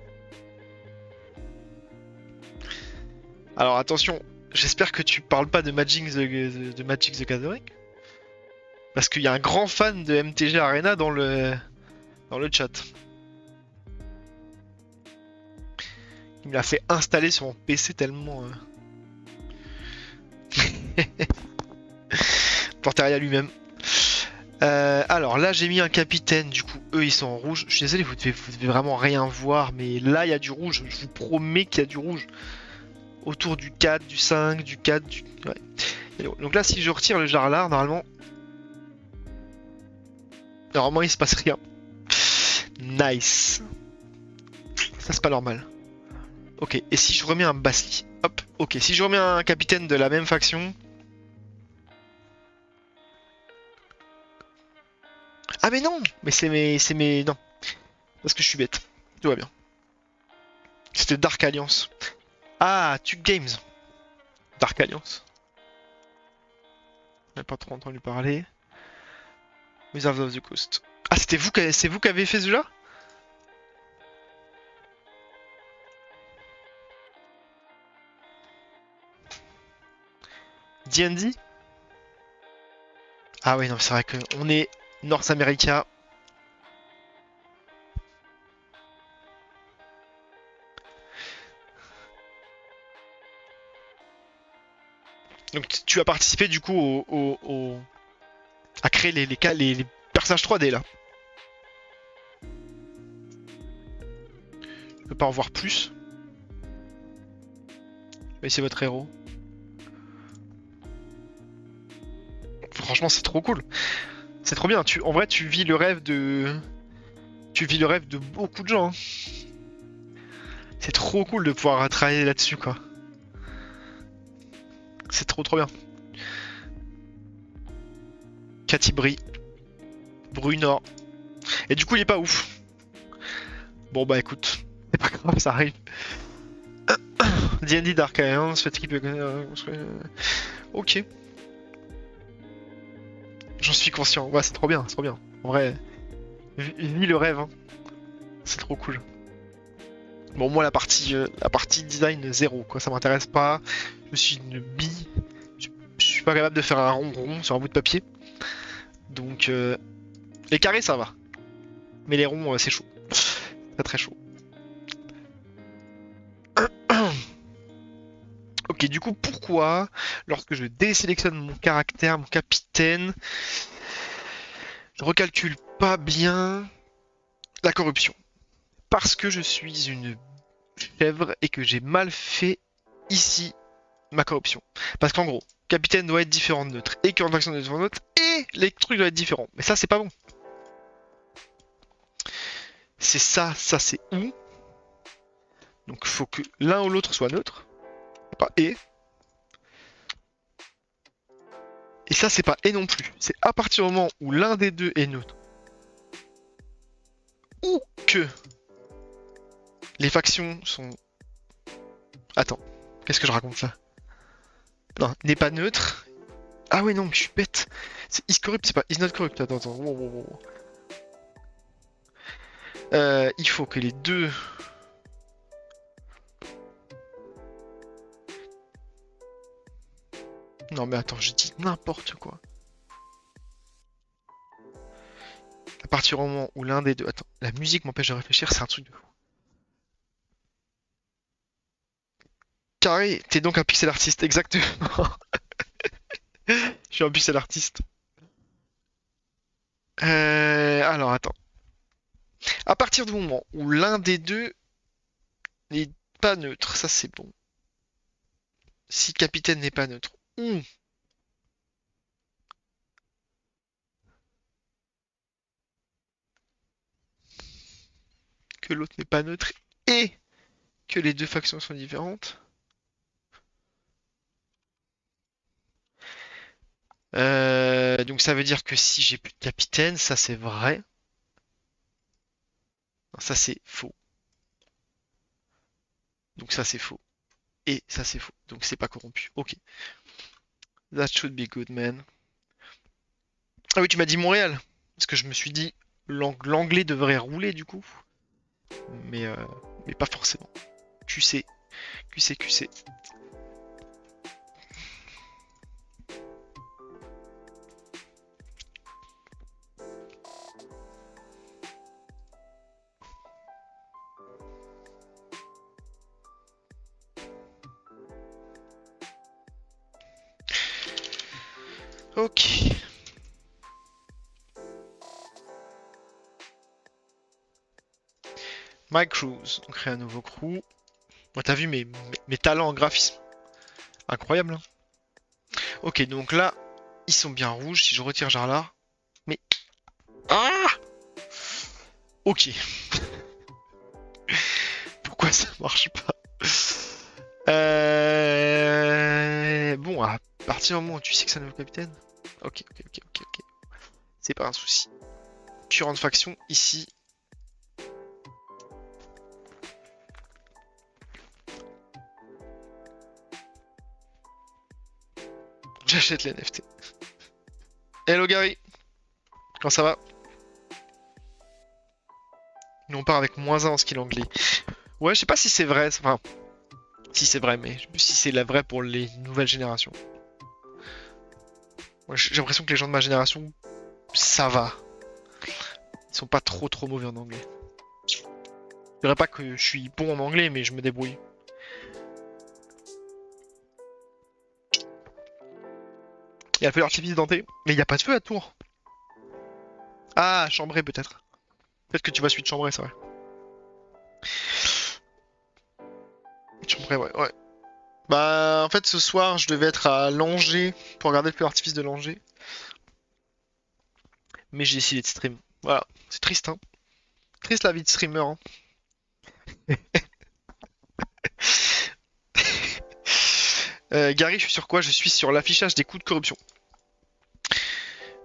Alors attention, j'espère que tu parles pas de Magic the Gathering. Parce qu'il y a un grand fan de MTG Arena dans le chat. Il me l'a fait installer sur mon PC tellement... Porteria lui-même. Alors là j'ai mis un capitaine, du coup eux ils sont en rouge. Je suis désolé, vous devez vraiment rien voir, mais là il y a du rouge, je vous promets qu'il y a du rouge. Autour du 4, du 5, du 4, du... Ouais. Donc là si je retire le Jarlar, normalement il se passe rien. Nice. Ça c'est pas normal. Ok, et si je remets un Basli? Hop, ok, si je remets un capitaine de la même faction... Ah mais non. Mais c'est mes... Non. Parce que je suis bête. Tout va bien. C'était Dark Alliance. Ah, Tuc Games. Dark Alliance. J'ai pas trop entendu parler. Wizards of the Coast. Ah, c'est vous qui avez fait ce jeu-là? D&D? Ah oui, non, c'est vrai que on est North America. Donc tu as participé du coup à créer les personnages 3D là. Je peux pas en voir plus. Mais c'est votre héros. Franchement, c'est trop cool. C'est trop bien. En vrai, tu vis le rêve de. Tu vis le rêve de beaucoup de gens, hein. C'est trop cool de pouvoir travailler là-dessus, quoi. C'est trop trop bien. Catibri, Brunor. Et du coup, il est pas ouf. Bon, bah écoute, c'est pas grave, ça arrive. D&D Dark Alliance, fait trip. Ok. J'en suis conscient. Ouais, c'est trop bien, c'est trop bien. En vrai, vis le rêve, hein. C'est trop cool. Bon, moi, la partie design, zéro, quoi. Ça m'intéresse pas. Je suis une bille. Je suis pas capable de faire un rond sur un bout de papier. Donc, les carrés, ça va. Mais les ronds, c'est chaud. Très très chaud. Ok, du coup, pourquoi, lorsque je désélectionne mon caractère, mon capitaine, je recalcule pas bien la corruption? Parce que je suis une chèvre et que j'ai mal fait ici ma corruption. Parce qu'en gros, capitaine doit être différent de neutre, et current faction doit être différent de neutre, et les trucs doivent être différents. Mais ça, c'est pas bon. C'est ça c'est ou. Donc il faut que l'un ou l'autre soit neutre. Pas et. Et ça, c'est pas et non plus. C'est à partir du moment où l'un des deux est neutre. Ou que les factions sont... Attends, qu'est-ce que je raconte ça? Non, n'est pas neutre. Ah ouais, non, mais je suis bête. C'est is corrupt, c'est pas is not corrupt. Attends. Wow. Il faut que les deux... Non mais attends, j'ai dit n'importe quoi. À partir du moment où l'un des deux... Attends, la musique m'empêche de réfléchir, c'est un truc de fou. Carré, t'es donc un pixel artiste, exactement. Je suis un pixel artiste. Alors attends. À partir du moment où l'un des deux n'est pas neutre, ça c'est bon. Si capitaine n'est pas neutre, ou que l'autre n'est pas neutre et que les deux factions sont différentes. Donc ça veut dire que si j'ai plus de capitaine, ça c'est vrai. Non, ça c'est faux. Donc ça c'est faux. Et ça c'est faux. Donc c'est pas corrompu. Ok. That should be good, man. Ah oui, tu m'as dit Montréal. Parce que je me suis dit, l'anglais devrait rouler du coup. Mais, euh, mais pas forcément. QC, QC, QC. Ok. My Cruise. On crée un nouveau crew. Moi, t'as vu mes talents en graphisme. Incroyable, hein. Ok, donc là, ils sont bien rouges. Si je retire Jarlar. Mais. Ah! Ok. Pourquoi ça marche pas? Bon, à partir du moment où tu sais que c'est un nouveau capitaine. Ok, ok, ok, ok, ok. C'est pas un souci. Current faction, ici. J'achète les NFT. Hello Gary, comment ça va? Nous on part avec -1 en skill anglais. Ouais, je sais pas si c'est vrai, enfin, si c'est vrai, mais si c'est la vraie pour les nouvelles générations. Moi, j'ai l'impression que les gens de ma génération, ça va. Ils sont pas trop mauvais en anglais. Je dirais pas que je suis bon en anglais, mais je me débrouille. Il y a un feu d'artifice denté, mais il n'y a pas de feu à Tours. Ah, chambré peut-être. Peut-être que tu vas suite chambré, c'est vrai. Chambré, ouais, ouais. Bah, en fait, ce soir, je devais être à Langeais pour regarder le feu d'artifice de Langeais. Mais j'ai décidé de stream. Voilà, c'est triste, hein. Triste la vie de streamer, hein. Gary, je suis sur quoi? Je suis sur l'affichage des coûts de corruption.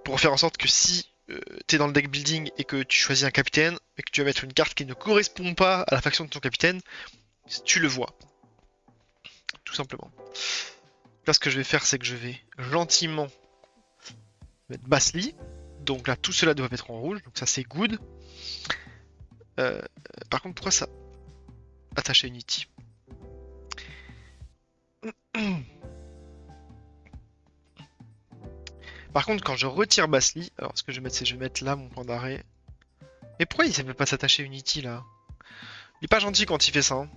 Pour faire en sorte que si t'es dans le deck building et que tu choisis un capitaine, et que tu vas mettre une carte qui ne correspond pas à la faction de ton capitaine, tu le vois. Tout simplement. Là, ce que je vais faire, c'est que je vais gentiment mettre Basli. Donc là, tout cela doit être en rouge, donc ça c'est good. Par contre, pourquoi ça attache à Unity? Par contre, quand je retire Basli, alors ce que je vais mettre, c'est je vais mettre là mon point d'arrêt. Mais pourquoi il ne veut pas s'attacher à Unity là? Il est pas gentil quand il fait ça, hein.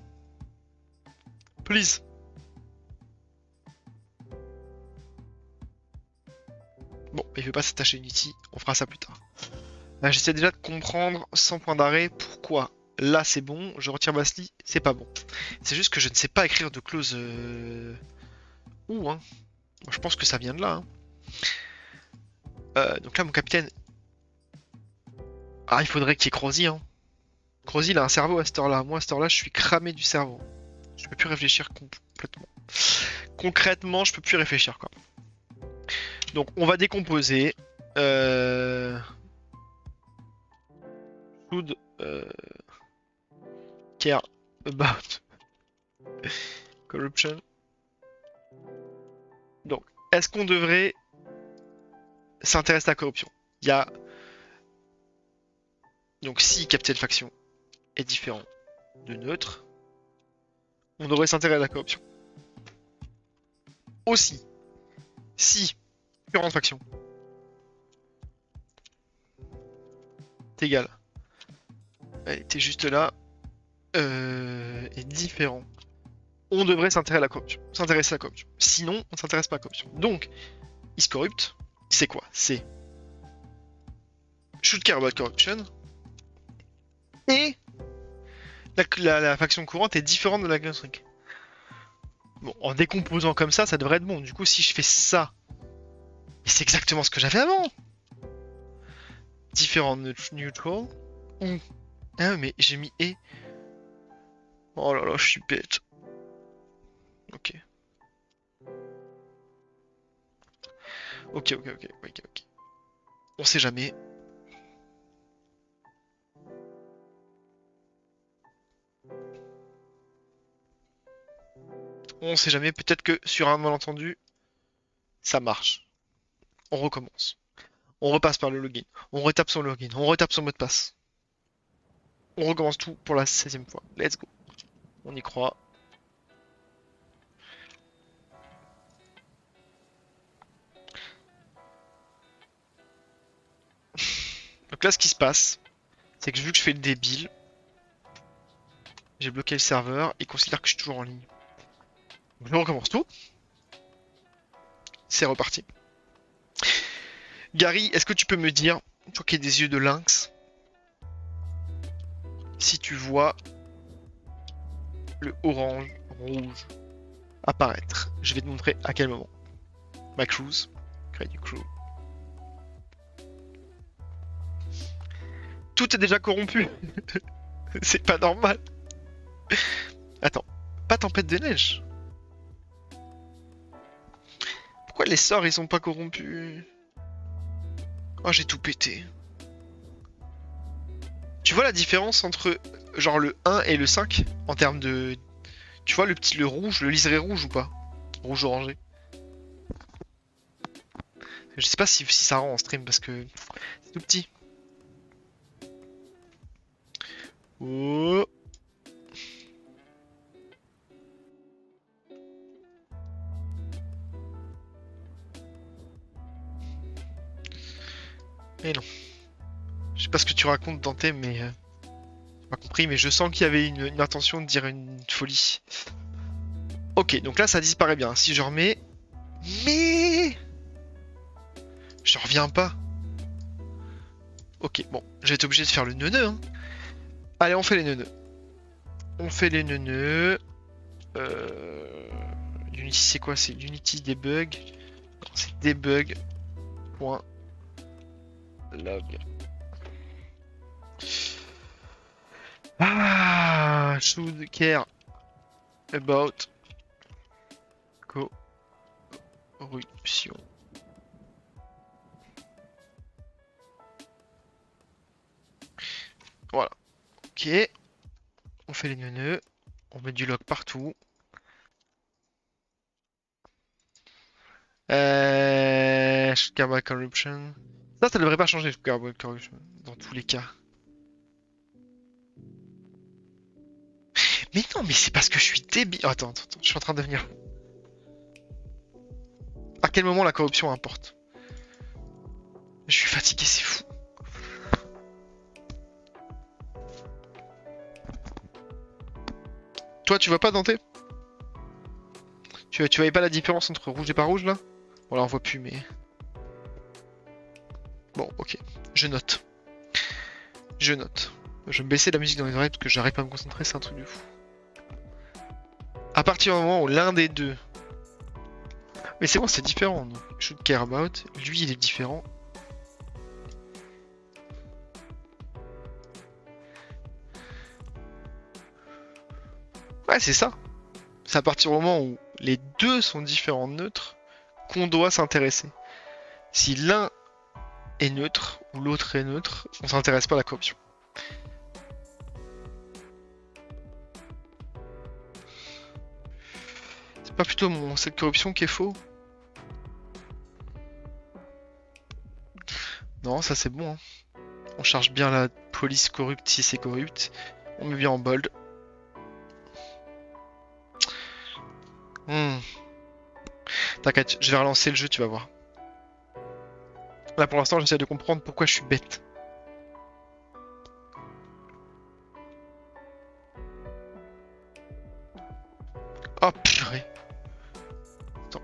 Please. Bon, il veut pas s'attacher à Unity, on fera ça plus tard. Là, j'essaie déjà de comprendre, sans point d'arrêt, pourquoi là c'est bon, je retire Basli, c'est pas bon. C'est juste que je ne sais pas écrire de clause où, hein. Moi, je pense que ça vient de là, hein. Donc là, mon capitaine. Ah, il faudrait qu'il y ait Crozy, hein. Crozy, il a un cerveau à cette heure-là. Moi, à cette heure-là, je suis cramé du cerveau. Je peux plus réfléchir complètement. Concrètement, je peux plus réfléchir, quoi. Donc, on va décomposer. Should care about corruption. Donc, est-ce qu'on devrait s'intéresser à la corruption? Il y a. Donc, si capitaine faction est différent de neutre, on devrait s'intéresser à la corruption. Aussi, si current faction est égal, elle était juste là, est différent, on devrait s'intéresser à la corruption. Sinon, on ne s'intéresse pas à la corruption. Donc, is corrupt, c'est quoi? C'est should care about corruption et la faction courante est différente de la faction. Bon, en décomposant comme ça devrait être bon. Du coup, si je fais ça, et c'est exactement ce que j'avais avant. Différent neutral. Ah, mais j'ai mis et. Oh là là, je suis bête. Ok. Ok. On sait jamais. On sait jamais. Peut-être que sur un malentendu, ça marche. On recommence. On repasse par le login. On retape son login. On retape son mot de passe. On recommence tout pour la 16e fois. Let's go. On y croit. Donc là, ce qui se passe, c'est que vu que je fais le débile, j'ai bloqué le serveur et considère que je suis toujours en ligne. Donc je recommence tout. C'est reparti. Gary, est-ce que tu peux me dire, toi qui as des yeux de lynx, si tu vois le orange, rouge apparaître? Je vais te montrer à quel moment. Ma cruise. Créer du crew. Tout est déjà corrompu. C'est pas normal. Attends, pas tempête de neige. Pourquoi les sorts ils sont pas corrompus? Oh, j'ai tout pété. Tu vois la différence entre genre le 1 et le 5 en termes de... Tu vois le rouge, le liseré rouge ou pas? Rouge orangé. Je sais pas si ça rend en stream parce que c'est tout petit. Oh. Mais non. Je sais pas ce que tu racontes Dante, mais... j'ai pas compris, mais je sens qu'il y avait une intention de dire une folie. Ok, donc là ça disparaît bien. Si je remets... Mais... Je reviens pas. Ok, bon, j'ai été obligé de faire le neuneu. Hein. Allez, on fait les neuneux. On fait les neuneux. Unity, c'est quoi? C'est Unity debug. Non, c'est debug. Point. Log. Ah, should care about corruption. Voilà. Ok. On fait les neuneux. On met du log partout. Should care about corruption. Ça devrait pas changer, should care about corruption. Dans tous les cas. Mais non, mais c'est parce que je suis débile. Oh, attends, je suis en train de devenir. À quel moment la corruption importe? Je suis fatigué, c'est fou. Toi, tu vois pas Dante? Tu voyais pas la différence entre rouge et pas rouge là? Bon là on voit plus mais... Bon ok, je note. Je note. Je vais me baisser la musique dans les oreilles parce que j'arrive pas à me concentrer, c'est un truc de fou. À partir du moment où l'un des deux... Mais c'est bon, c'est différent. Donc. Should care about. Lui il est différent. Ouais c'est ça. C'est à partir du moment où les deux sont différents neutres qu'on doit s'intéresser. Si l'un est neutre ou l'autre est neutre, on s'intéresse pas à la corruption. C'est pas plutôt cette corruption qui est faux? Non, ça c'est bon. Hein. On charge bien la police corrupte si c'est corrupte. On met bien en bold. T'inquiète, je vais relancer le jeu, tu vas voir. Là pour l'instant j'essaie de comprendre pourquoi je suis bête. Oh purée. Attends.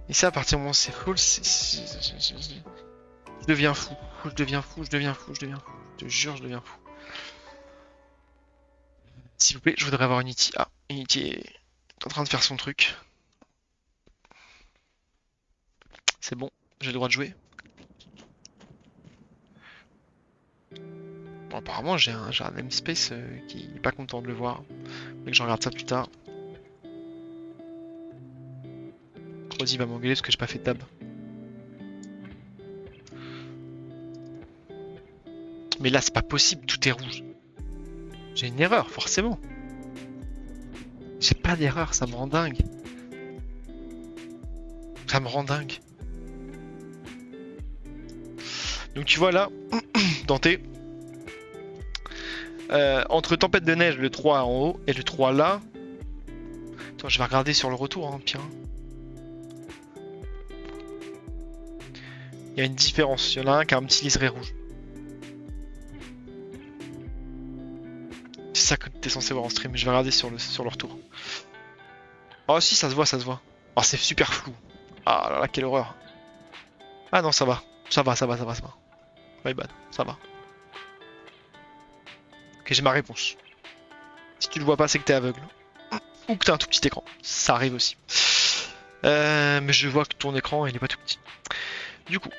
Et ça à partir du moment où c'est full, je deviens fou. Je deviens fou. Je te jure, je deviens fou. S'il vous plaît, je voudrais avoir Unity. Ah, Unity est en train de faire son truc. C'est bon, j'ai le droit de jouer. Bon, apparemment, j'ai un namespace qui est pas content de le voir. Mais que je regarde ça plus tard. Crozy va m'engueuler parce que j'ai pas fait tab. Mais là, c'est pas possible, tout est rouge. J'ai une erreur, forcément. J'ai pas d'erreur, ça me rend dingue. Ça me rend dingue. Donc tu vois là, Dante, entre Tempête de Neige, le 3 en haut, et le 3 là... Attends, je vais regarder sur le retour, hein, pire. Il y a une différence, il y en a un qui a un petit liseré rouge. C'est ça que t'es censé voir en stream, je vais regarder sur le retour. Oh si, ça se voit, ça se voit. Oh, c'est super flou. Ah là là, quelle horreur. Ah non, ça va. Ça va. My bad, ça va. Ok, j'ai ma réponse. Si tu le vois pas, c'est que t'es aveugle. Ou que t'as un tout petit écran. Ça arrive aussi. Mais je vois que ton écran, il est pas tout petit. Du coup,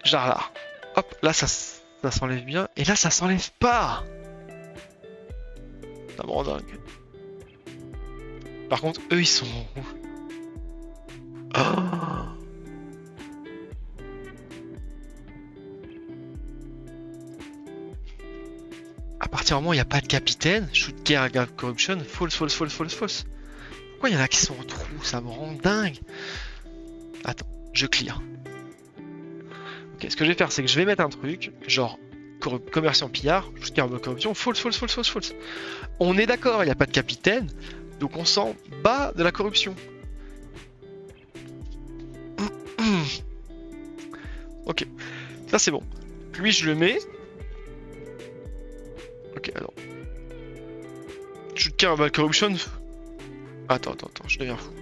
genre là. Hop, là, ça s'enlève bien. Et là, ça s'enlève pas. Ça me rend dingue. Par contre, eux, ils sont rouges. Oh. À partir du moment où il n'y a pas de capitaine, shoot care, corruption, false. Pourquoi il y en a qui sont en trou? Ça me rend dingue. Attends, je clear. Ok, ce que je vais faire, c'est que je vais mettre un truc, genre commerçant pillard, shoot care, corruption, false. On est d'accord, il n'y a pas de capitaine, donc on s'en bat de la corruption. Ok, ça c'est bon. Lui, je le mets. Ok, alors. Shoot care, corruption. Attends, je deviens fou.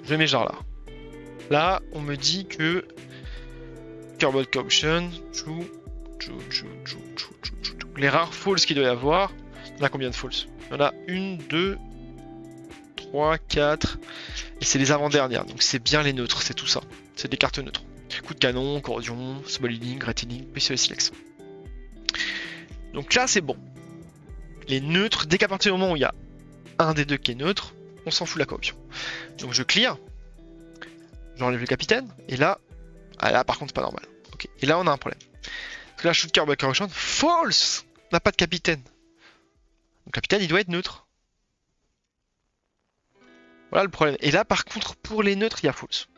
Je mets genre là. Là, on me dit que Carbon Corruption, les rares falls qu'il doit y avoir. Il y en a combien de falls? Il y en a 1, 2, 3, 4. Et c'est les avant-dernières, donc c'est bien les neutres, c'est tout ça. C'est des cartes neutres. Coup de canon, corrosion, small healing, great healing, PCE silex. Donc là, c'est bon. Les neutres, dès qu'à partir du moment où il y a un des deux qui est neutre, on s'en fout de la corruption. Donc je clear, j'enlève le capitaine, et là, là par contre c'est pas normal. Ok, et là on a un problème. Parce que là, shoot care by corruption, false, on n'a pas de capitaine. Donc le capitaine il doit être neutre. Voilà le problème. Et là par contre, pour les neutres, il y a false.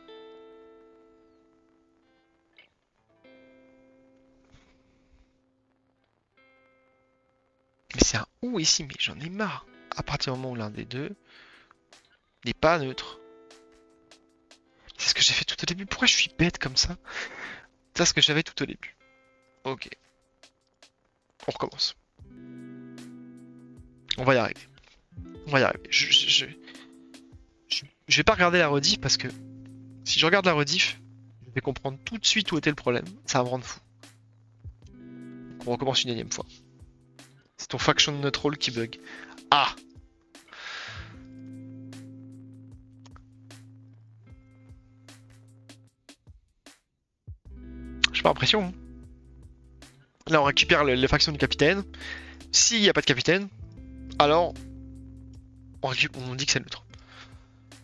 Mais c'est un ou ici, mais j'en ai marre. À partir du moment où l'un des deux n'est pas neutre. C'est ce que j'ai fait tout au début. Pourquoi je suis bête comme ça? C'est ce que j'avais tout au début. Ok. On recommence. On va y arriver. Je vais pas regarder la rediff parce que si je regarde la rediff, je vais comprendre tout de suite où était le problème. Ça va me rendre fou. Donc on recommence une énième fois. C'est ton faction neutral qui bug. Ah! J'ai pas l'impression. Hein. Là, on récupère les factions du capitaine. S'il n'y a pas de capitaine, alors on dit que c'est neutre.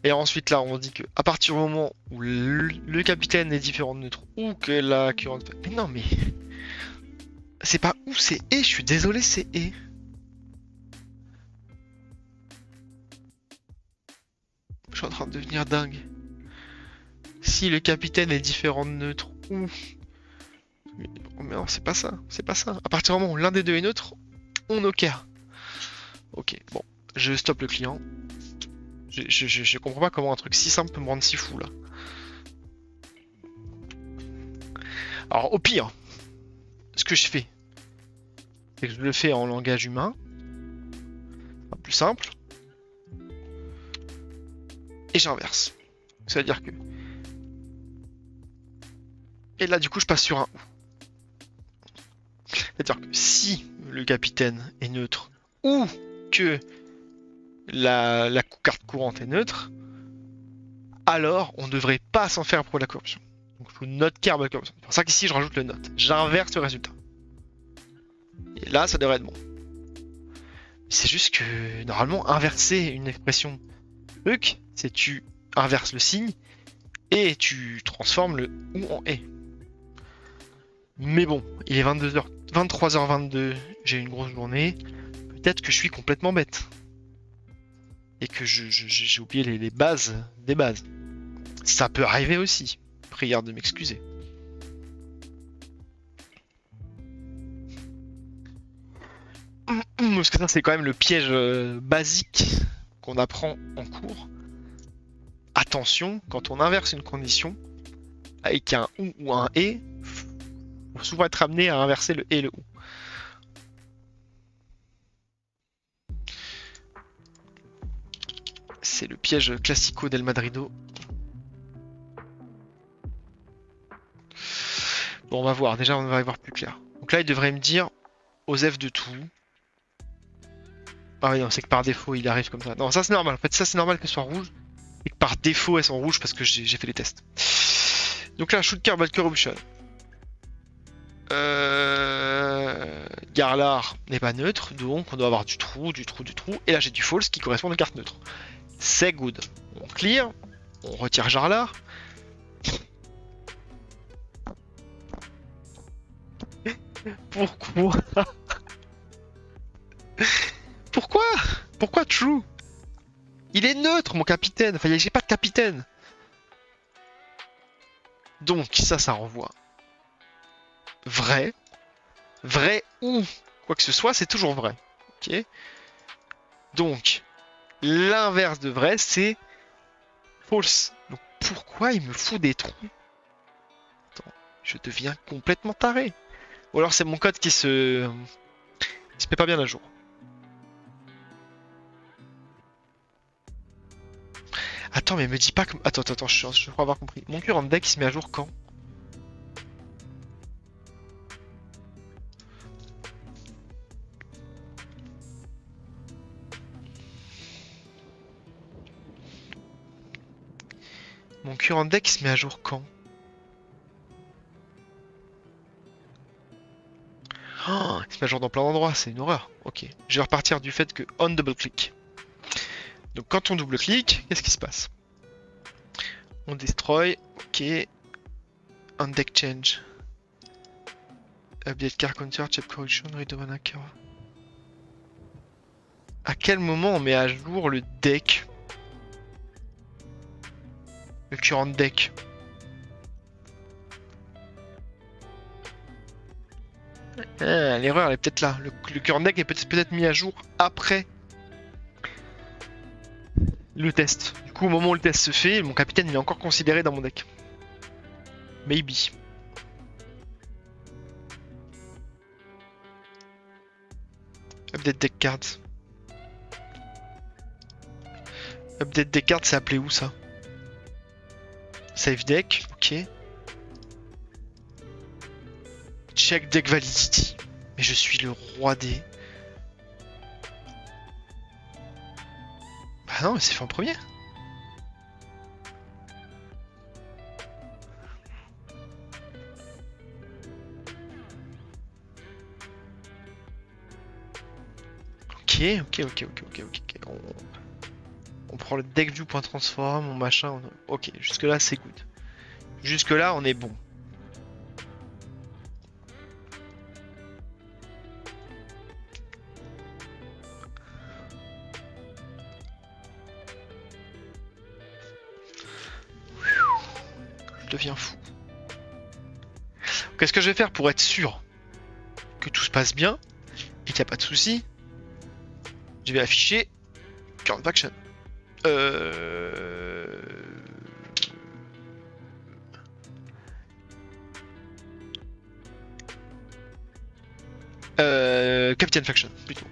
Et ensuite, là, on dit que à partir du moment où le capitaine est différent de neutre ou que la current. Mais non, mais. C'est pas où, c'est et. Je suis désolé, c'est et. Je suis en train de devenir dingue. Si le capitaine est différent de neutre ou. Mais non, c'est pas ça. À partir du moment où l'un des deux est neutre, on care. Ok, bon. Je stoppe le client. Je comprends pas comment un truc si simple peut me rendre si fou là. Alors au pire, ce que je fais, c'est que je le fais en langage humain. Plus simple. Et j'inverse. C'est-à-dire que... Et là du coup je passe sur un ou. C'est-à-dire que si le capitaine est neutre ou que la carte courante est neutre, alors on ne devrait pas s'en faire pour la corruption. Donc je note carbone corruption. C'est pour ça qu'ici je rajoute le note. J'inverse le résultat. Et là ça devrait être bon. C'est juste que normalement inverser une expression truc, c'est tu inverses le signe et tu transformes le ou en et. Mais bon, il est 23h22, j'ai une grosse journée. Peut-être que je suis complètement bête. Et que j'ai oublié les bases des bases. Ça peut arriver aussi. Prière de m'excuser. Parce que ça, c'est quand même le piège basique qu'on apprend en cours. Attention, quand on inverse une condition avec un ou un et, on va souvent être amené à inverser le et le ou. C'est le piège classico del Madrido. Bon, on va voir. Déjà, on va y voir plus clair. Donc là, il devrait me dire Osef de tout. Ah oui, non, c'est que par défaut, il arrive comme ça. Non, ça c'est normal. En fait, ça c'est normal qu'elle soit rouge. Et que par défaut, elles sont rouges parce que j'ai fait les tests. Donc là, Shoot Carbot Corruption. Garlar n'est pas neutre, donc on doit avoir du trou, du trou, du trou. Et là, j'ai du false qui correspond aux cartes neutres. C'est good. On clear. On retire Jarlar. Pourquoi? Pourquoi? Pourquoi true? Il est neutre, mon capitaine. Enfin, j'ai pas de capitaine. Donc, ça renvoie. Vrai. Vrai ou quoi que ce soit, c'est toujours vrai. Ok. Donc, l'inverse de vrai, c'est false. Donc, pourquoi il me fout des trous? Attends, je deviens complètement taré. Ou alors, c'est mon code qui se met pas bien à jour. Attends, mais me dis pas que... Attends, je crois avoir compris. Mon current deck, il se met à jour quand? Mon current deck, il se met à jour quand? Oh, il se met à jour dans plein d'endroits, c'est une horreur. Ok, je vais repartir du fait que on double click. Donc quand on double clic, qu'est-ce qui se passe? On destroy, ok. On deck change. Update car counter, check correction, read of an hacker. À quel moment on met à jour le deck? Le current deck. Ah, l'erreur elle est peut-être là. Le current deck est peut-être mis à jour après le test. Du coup, au moment où le test se fait, mon capitaine il est encore considéré dans mon deck. Maybe. Update deck cards. Update deck cards, c'est appelé où ça? Save deck, ok. Check deck validity. Mais je suis le roi des... Bah non, mais c'est fait en premier. Ok. On prend le deck view.transform, mon machin. Ok, jusque là c'est good. Jusque là on est bon. Je deviens fou. Qu'est-ce que je vais faire pour être sûr que tout se passe bien et qu'il n'y a pas de soucis? Je vais afficher current faction. Captain Faction, plutôt.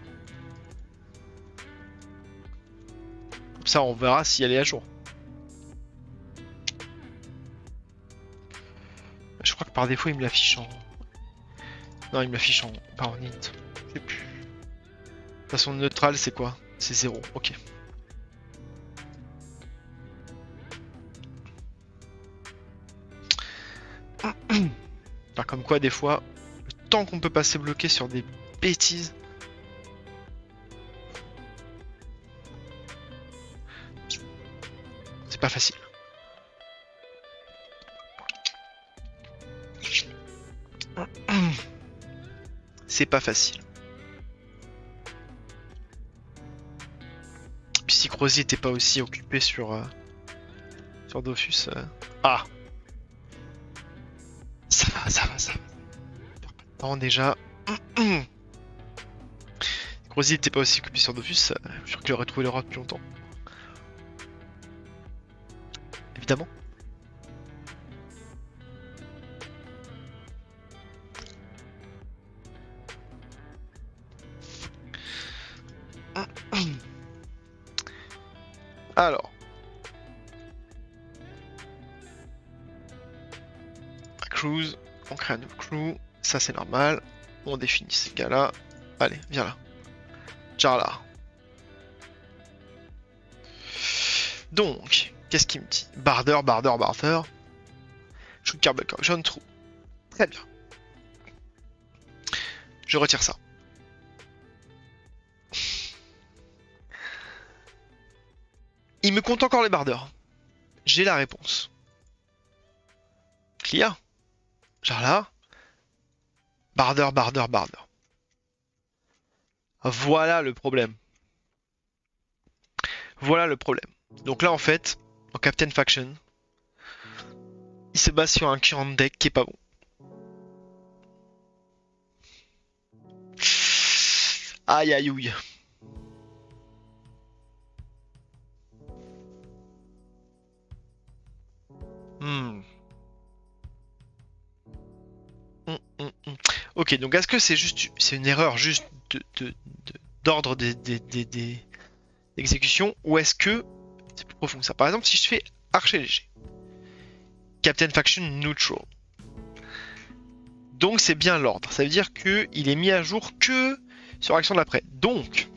Comme ça, on verra si elle est à jour. Je crois que par défaut, il me l'affiche en... Non, il me l'affiche en... pas en int. Je sais plus. De toute façon, neutral, c'est quoi? C'est 0, ok. Enfin, comme quoi, des fois, le temps qu'on peut passer bloqué sur des bêtises... C'est pas facile. C'est pas facile. Psychrosie était pas aussi occupé sur Dofus. Ah! ça va, ça va, ça va. Non, déjà. Grosy n'était pas aussi occupé sur Dofus, je suis sûr qu'il aurait trouvé l'Europe depuis longtemps. Évidemment. Alors. Cruise, on crée un nouveau crew, ça c'est normal. On définit ces gars-là. Allez, viens là. Jarla. Donc, qu'est-ce qu'il me dit? Barder. Shoot Carbon Corruption, true. Très bien. Je retire ça. Il me compte encore les bardeurs. J'ai la réponse. Clear. Jarla. Barder. Voilà le problème. Voilà le problème. Donc là, en fait, en Captain Faction, il se base sur un current deck qui est pas bon. Aïe aïe ouille. Ok, donc est-ce que c'est juste une erreur juste d'ordre des exécutions ou est-ce que c'est plus profond que ça? Par exemple, si je fais archer léger, Captain Faction neutral, donc c'est bien l'ordre. Ça veut dire que il est mis à jour que sur l'action de l'après. Donc,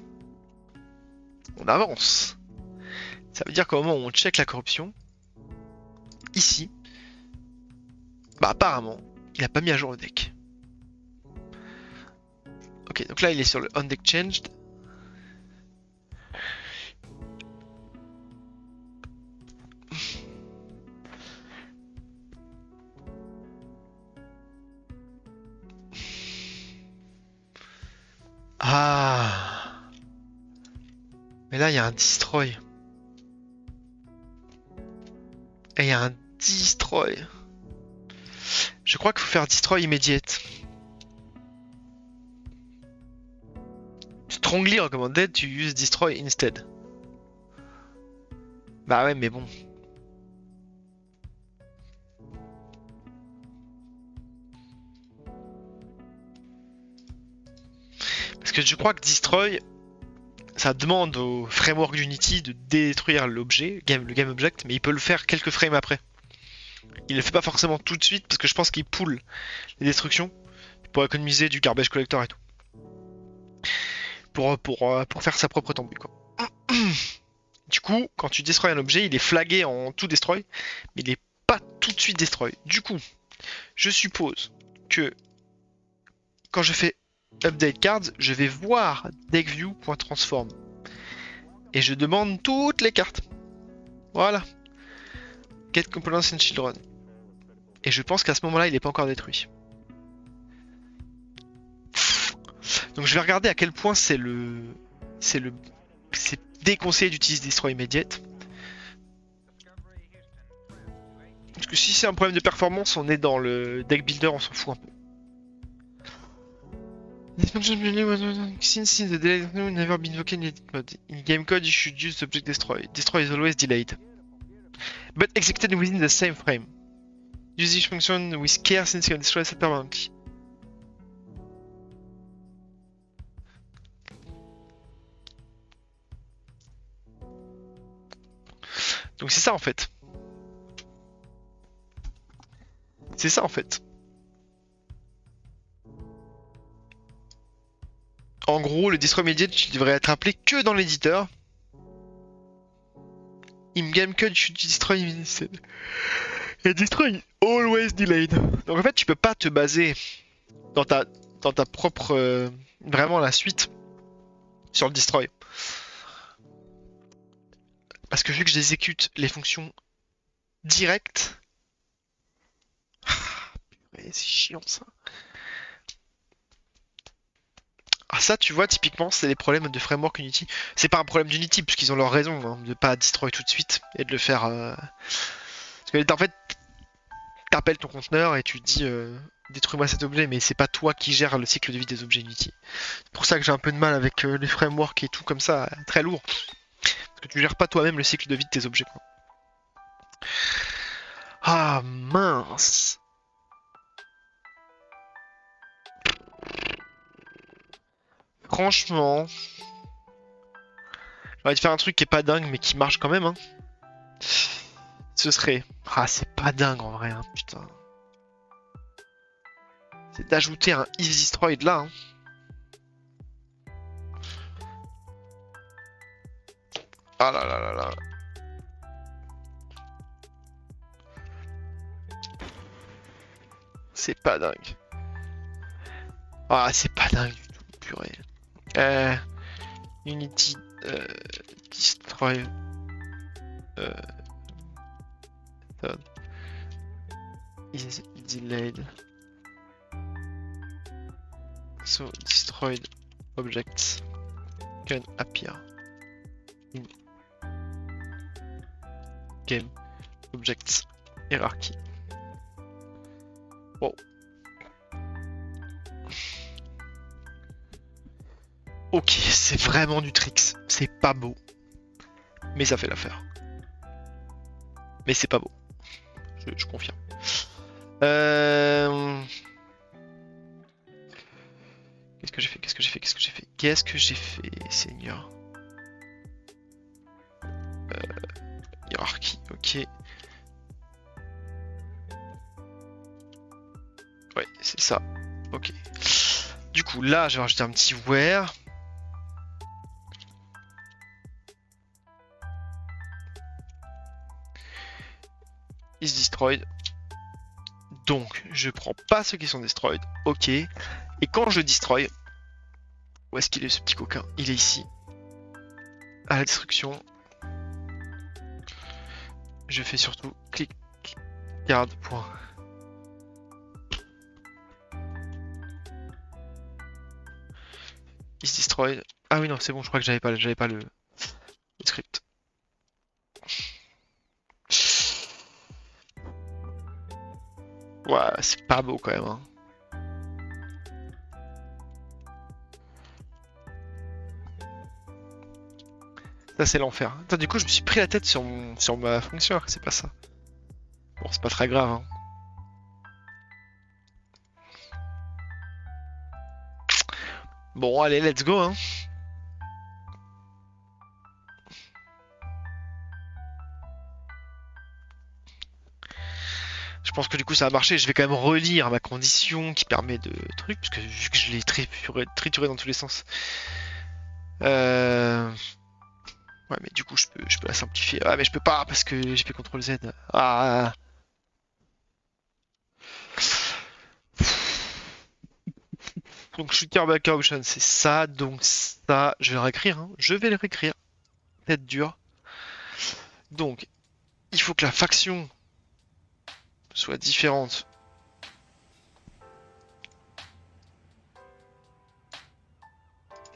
on avance. Ça veut dire qu'au moment où on check la corruption, ici, bah apparemment, il a pas mis à jour le deck. Ok, donc là il est sur le on deck changed. Ah. Mais là il y a un destroy. Et il y a un destroy. Je crois qu'il faut faire destroy immediate. Strongly recommended to use destroy instead. Bah ouais, mais bon. Parce que je crois que destroy, ça demande au framework d'Unity de détruire l'objet, le game object, mais il peut le faire quelques frames après. Il le fait pas forcément tout de suite parce que je pense qu'il pool les destructions pour économiser du garbage collector et tout. Pour faire sa propre tambouille quoi. Du coup, quand tu destroy un objet, il est flagué en tout destroy, mais il est pas tout de suite destroy. Du coup, je suppose que quand je fais update cards, je vais voir deckview.transform et je demande toutes les cartes. Voilà. Get components and children. Et je pense qu'à ce moment-là, il n'est pas encore détruit. Donc je vais regarder à quel point c'est déconseillé d'utiliser Destroy Immediate. Parce que si c'est un problème de performance, on est dans le deck builder, on s'en fout un peu. Since the delay never been invoked in edit mode. In game code, you should use subject destroy. Destroy is always delayed. But executed within the same frame. Use each function with care since you can destroy it permanently. Donc c'est ça en fait. C'est ça en fait. En gros, le destroy immediate, il devrait être appelé que dans l'éditeur. In game code, you should destroy instead. Et destroy always delayed. Donc en fait, tu peux pas te baser dans ta propre vraiment la suite sur le destroy. Parce que vu que j'exécute les fonctions directes, c'est chiant ça. Ah ça tu vois typiquement c'est les problèmes de framework Unity. C'est pas un problème d'Unity puisqu'ils ont leur raison hein, de pas destroy tout de suite et de le faire. Parce que en fait t'appelles ton conteneur et tu dis détruis-moi cet objet, mais c'est pas toi qui gères le cycle de vie des objets Unity. C'est pour ça que j'ai un peu de mal avec les frameworks et tout comme ça, très lourd. Parce que tu gères pas toi-même le cycle de vie de tes objets, quoi. Ah mince! Franchement, j'ai envie de faire un truc qui est pas dingue mais qui marche quand même, hein. Ce serait... Ah, c'est pas dingue en vrai, hein, putain. C'est d'ajouter un Is Destroyed là, hein. Ah là là là là. C'est pas dingue. Ah, c'est pas dingue du tout, purée. Unity Destroy. Method is delayed. So destroyed objects can appear in game objects hierarchy. Wow. Ok, c'est vraiment du tricks. C'est pas beau. Mais ça fait l'affaire. Mais c'est pas beau. Je confirme. Qu'est-ce que j'ai fait? Qu'est-ce que j'ai fait? Qu'est-ce que j'ai fait? Qu'est-ce que j'ai fait, Seigneur? Hiérarchie, ok. Ouais, c'est ça. Ok. Du coup, là, je vais rajouter un petit where. Is destroyed. Donc, je prends pas ceux qui sont destroyed. Ok. Et quand je destroy, où est-ce qu'il est ce petit coquin? Il est ici. À la destruction. Je fais surtout clic garde point. Is destroyed. Ah oui non c'est bon, je crois que j'avais pas le script. Ouais, c'est pas beau quand même, hein. Ça c'est l'enfer. Attends, du coup je me suis pris la tête sur ma fonction, alors que c'est pas ça. Bon, c'est pas très grave, hein. Bon allez, let's go, hein. Je pense que du coup ça a marché. Je vais quand même relire ma condition qui permet de truc, parce que vu que je l'ai trituré dans tous les sens. Ouais, mais du coup je peux la simplifier. Ah mais je peux pas parce que j'ai fait CTRL Z. Ah. Donc shooter back option c'est ça, donc ça, je vais le réécrire, hein. Je vais le réécrire. Tête dure. Donc, il faut que la faction soit différente.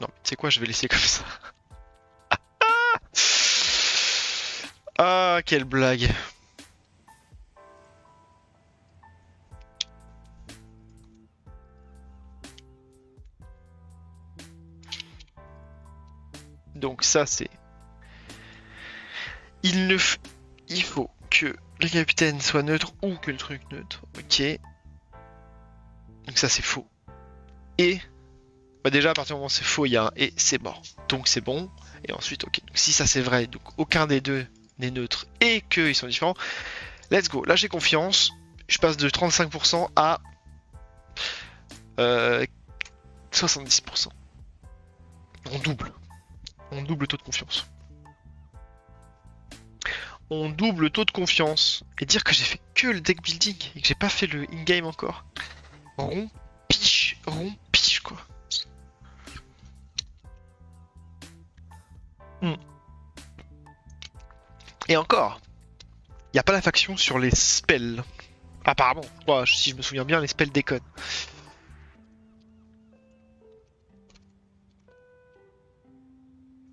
Non, tu sais quoi, je vais laisser comme ça. Ah, quelle blague. Donc ça c'est... Il faut que le capitaine soit neutre ou que le truc neutre. Ok. Donc ça c'est faux. Et... Bah déjà à partir du moment où c'est faux, il y a un et, c'est mort. Donc c'est bon. Et ensuite, ok. Donc si ça c'est vrai, donc aucun des deux n'est neutre et qu'ils sont différents, let's go. Là j'ai confiance. Je passe de 35% à 70%. On double. On double le taux de confiance. On double le taux de confiance. Et dire que j'ai fait que le deck building et que j'ai pas fait le in-game encore. Rond piche quoi. Et encore, il n'y a pas la faction sur les spells. Apparemment, si je me souviens bien, les spells déconnent.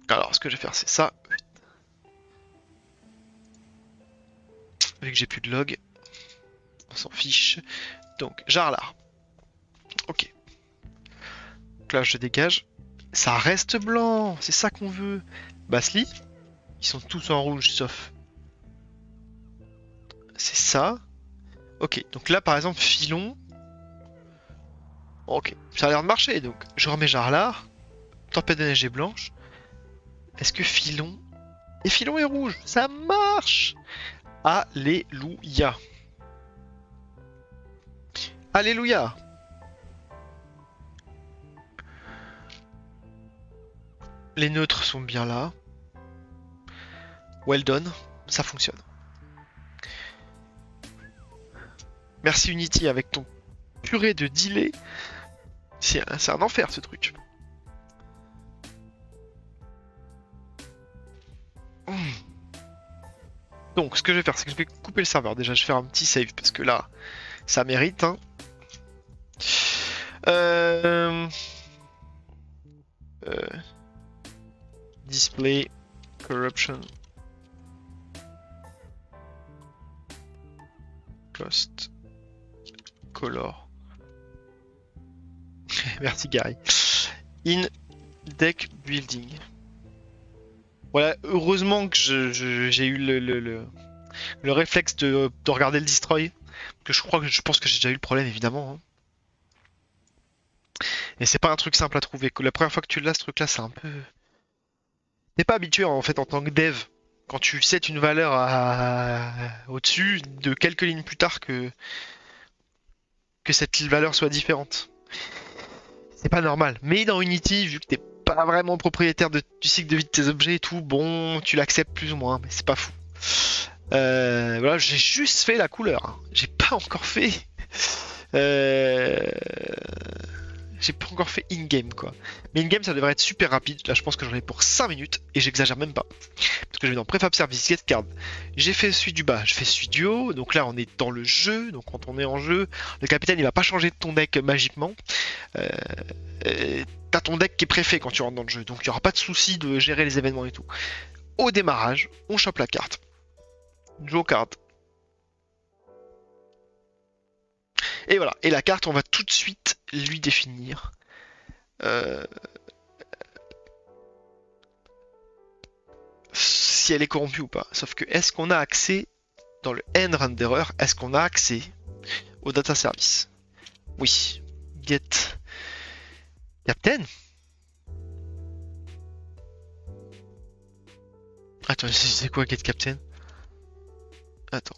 Alors, ce que je vais faire, c'est ça. Vu que j'ai plus de log, on s'en fiche. fiche. Donc, Jarlar. Ok. Donc là, je dégage. Ça reste blanc, c'est ça qu'on veut. Basli, ils sont tous en rouge sauf. C'est ça. Ok, donc là par exemple, Filon. Ok, ça a l'air de marcher donc. Je remets Jarlar. Tempête de neige est blanche. Est-ce que Filon. Et Filon est rouge, ça marche. Alléluia. Alléluia. Les neutres sont bien là. Well done, ça fonctionne. Merci Unity avec ton purée de delay. C'est un enfer ce truc. Donc ce que je vais faire, c'est que je vais couper le serveur. Déjà je vais faire un petit save parce que là, ça mérite. Hein. Display corruption cost color. Merci Gary. In deck building. Voilà, heureusement que j'ai eu le réflexe de regarder le destroy. Que je pense que j'ai déjà eu le problème évidemment. Hein. Et c'est pas un truc simple à trouver. La première fois que tu l'as, ce truc là, c'est un peu. T'es pas habitué en fait en tant que dev. Quand tu sets une valeur au-dessus, de quelques lignes plus tard que cette valeur soit différente. C'est pas normal. Mais dans Unity, vu que t'es pas vraiment propriétaire du cycle de vie de tes objets et tout, bon, tu l'acceptes plus ou moins, mais c'est pas fou. Voilà, j'ai juste fait la couleur. Hein. J'ai pas encore fait. J'ai pas encore fait in-game quoi. Mais in-game ça devrait être super rapide. Là je pense que j'en ai pour 5 minutes et j'exagère même pas. Parce que je vais dans Prefab Service, Get Card. J'ai fait celui du bas, je fais celui du haut. Donc là on est dans le jeu. Donc quand on est en jeu, le capitaine il va pas changer de ton deck magiquement. T'as ton deck qui est préfet quand tu rentres dans le jeu. Donc il y aura pas de souci de gérer les événements et tout. Au démarrage, on chope la carte. Draw card. Et voilà, et la carte, on va tout de suite lui définir. Si elle est corrompue ou pas. Sauf que, est-ce qu'on a accès, dans le end renderer, est-ce qu'on a accès au data service? Oui. Get Captain. Attends, c'est quoi Get Captain? Attends.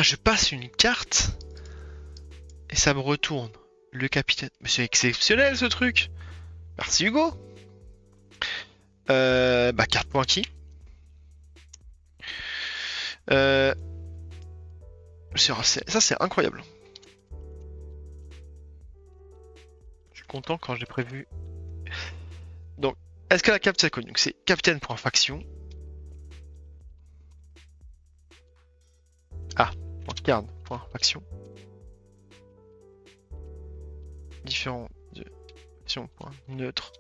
Ah, je passe une carte et ça me retourne le capitaine. Mais c'est exceptionnel ce truc. Merci Hugo. Bah carte.key. Ça c'est incroyable. Je suis content quand j'ai prévu. Donc, est-ce que la carte c'est connu? Donc c'est capitaine.faction. Ah, card.faction. Différent de faction.neutre.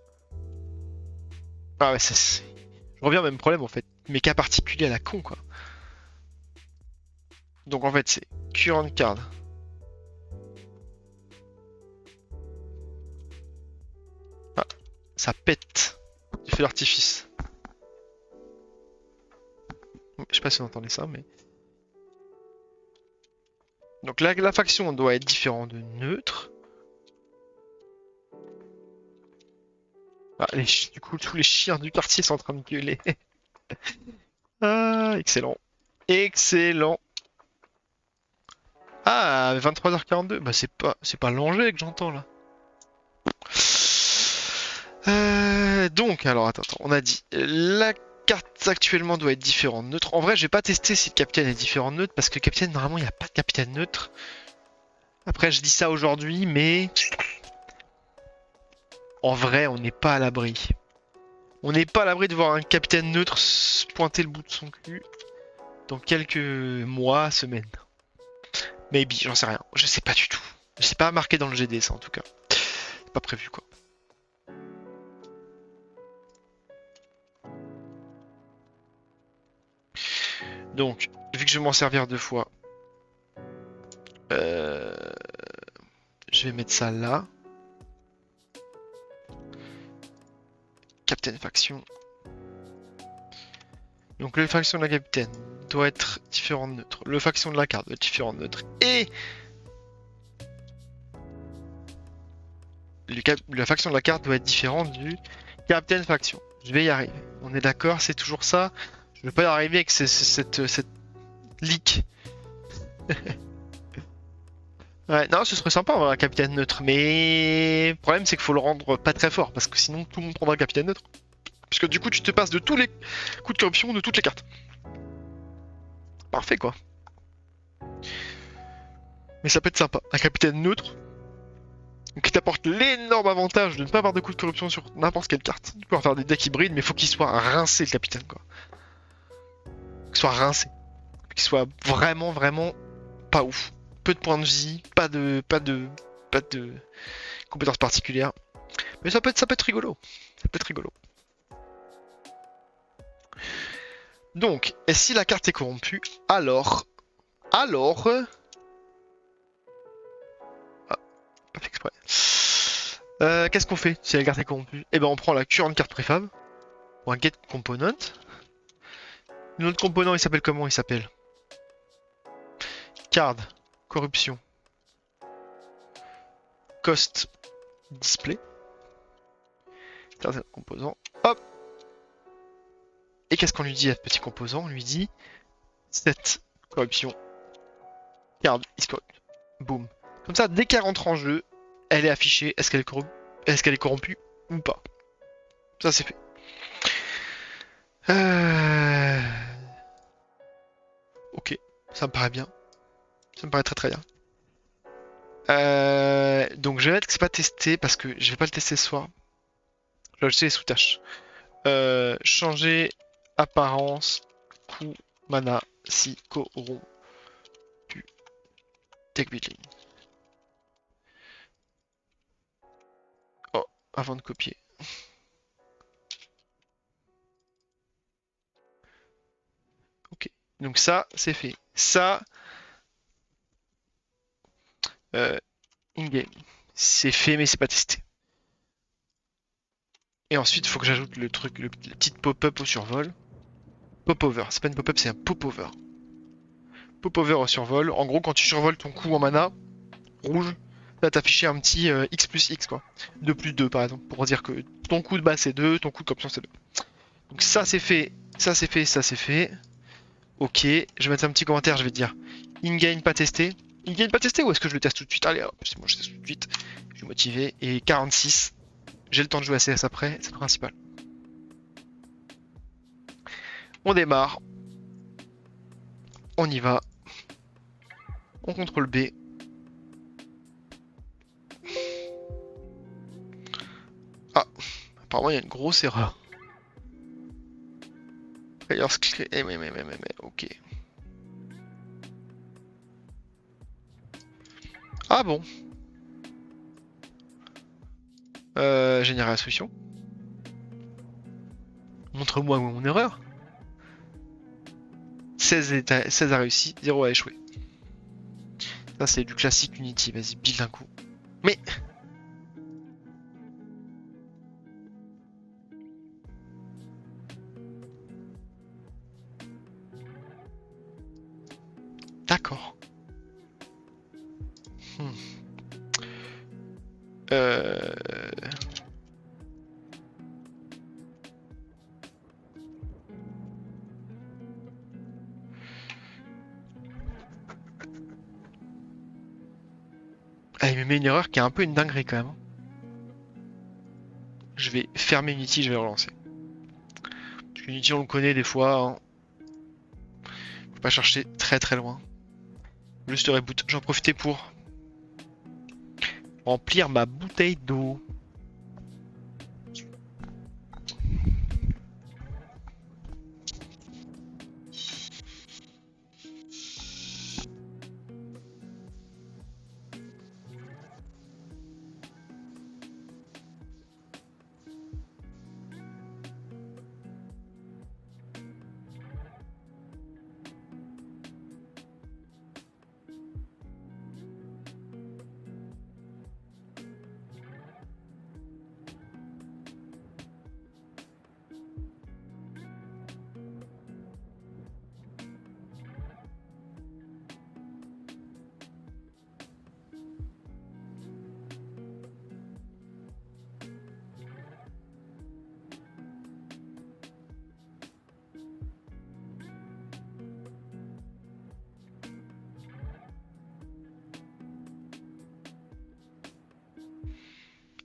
Ah ouais, je reviens au même problème en fait. Mais cas particulier à la con quoi. Donc en fait c'est current card. Ah, ça pète du feu d'artifice. Je sais pas si vous entendez ça, mais. Donc là, la faction doit être différente de neutre. Ah, du coup, tous les chiens du quartier sont en train de gueuler. Ah, excellent. Excellent. Ah, 23h42. Bah, c'est pas l'Angers que j'entends là. Donc, alors, attends, on a dit. La carte actuellement doit être différente neutre. En vrai, j'ai pas testé si le capitaine est différent neutre parce que le capitaine, normalement, il n'y a pas de capitaine neutre. Après, je dis ça aujourd'hui, mais. En vrai, on n'est pas à l'abri. On n'est pas à l'abri de voir un capitaine neutre pointer le bout de son cul dans quelques mois, semaines. Maybe, j'en sais rien. Je sais pas du tout. Je sais pas marqué dans le GD ça en tout cas. pas prévu quoi. Donc, vu que je vais m'en servir 2 fois, je vais mettre ça là. Captain faction. Donc le faction de la capitaine doit être différent de neutre. Le faction de la carte doit être différent de neutre. Et la faction de la carte doit être différente du captain faction. Je vais y arriver. On est d'accord, c'est toujours ça. Je ne vais pas y arriver avec cette leak. Ouais, non, ce serait sympa avoir un capitaine neutre, mais le problème c'est qu'il faut le rendre pas très fort, parce que sinon tout le monde prendra un capitaine neutre. Puisque du coup tu te passes de tous les coups de corruption de toutes les cartes. Parfait quoi. Mais ça peut être sympa. Un capitaine neutre qui t'apporte l'énorme avantage de ne pas avoir de coups de corruption sur n'importe quelle carte. Tu peux faire des decks hybrides, mais il faut qu'il soit rincé le capitaine quoi. Qu'il soit rincé. Qu'il soit vraiment vraiment pas ouf. Peu de points de vie, pas de compétences particulières. Mais ça peut être rigolo. Ça peut être rigolo. Donc, et si la carte est corrompue, alors... Ah, pas fait exprès. Qu'est-ce qu'on fait si la carte est corrompue? Eh ben on prend la current carte préfab, ou un get component. Notre component il s'appelle comment? Il s'appelle card, corruption, cost, display. Card composant, hop. Et qu'est-ce qu'on lui dit à ce petit composant? On lui dit set corruption, card is corrupt. Boom. Comme ça, dès qu'elle rentre en jeu, elle est affichée. Est-ce qu'elle est corrompue ou pas? Ça c'est fait. Ok, ça me paraît bien. Ça me paraît très très bien. Donc je vais mettre que c'est pas testé parce que je vais pas le tester ce soir. Je vais ajouter les sous-tâches. Changer apparence, coût, mana, si corrompu, deck building. Oh, avant de copier. Ok, donc ça c'est fait. Ça, in-game, c'est fait mais c'est pas testé. Et ensuite, il faut que j'ajoute le truc, la petite pop-up au survol. Pop-over, c'est pas une pop-up, c'est un pop-over. Pop-over au survol. En gros, quand tu survoles ton coup en mana, rouge, va t'afficher un petit X plus X, quoi. 2 plus 2, par exemple, pour dire que ton coup de base c'est 2, ton coup de corruption c'est 2. Donc ça c'est fait, ça c'est fait, ça c'est fait. Ok, je vais mettre un petit commentaire, je vais te dire in-game pas testé. In-game pas testé ou est-ce que je le teste tout de suite? Allez, hop, c'est moi je teste tout de suite. Je suis motivé. Et 46, j'ai le temps de jouer à CS après, c'est le principal. On démarre. On y va. On contrôle B. Ah, apparemment il y a une grosse erreur. Players clé. Eh, mais, ok. Ah bon. Générer la solution. Montre-moi mon erreur. 16 a réussi, 0 a échoué. Ça c'est du classique Unity, vas-y, build un coup. Mais... D'accord. Hmm. Euh... Ah, il me met une erreur qui est un peu une dinguerie quand même. Je vais fermer Unity, je vais relancer. Parce que Unity on le connaît des fois. Hein. Faut pas chercher très très loin. Juste reboot. J'en profitais pour remplir ma bouteille d'eau.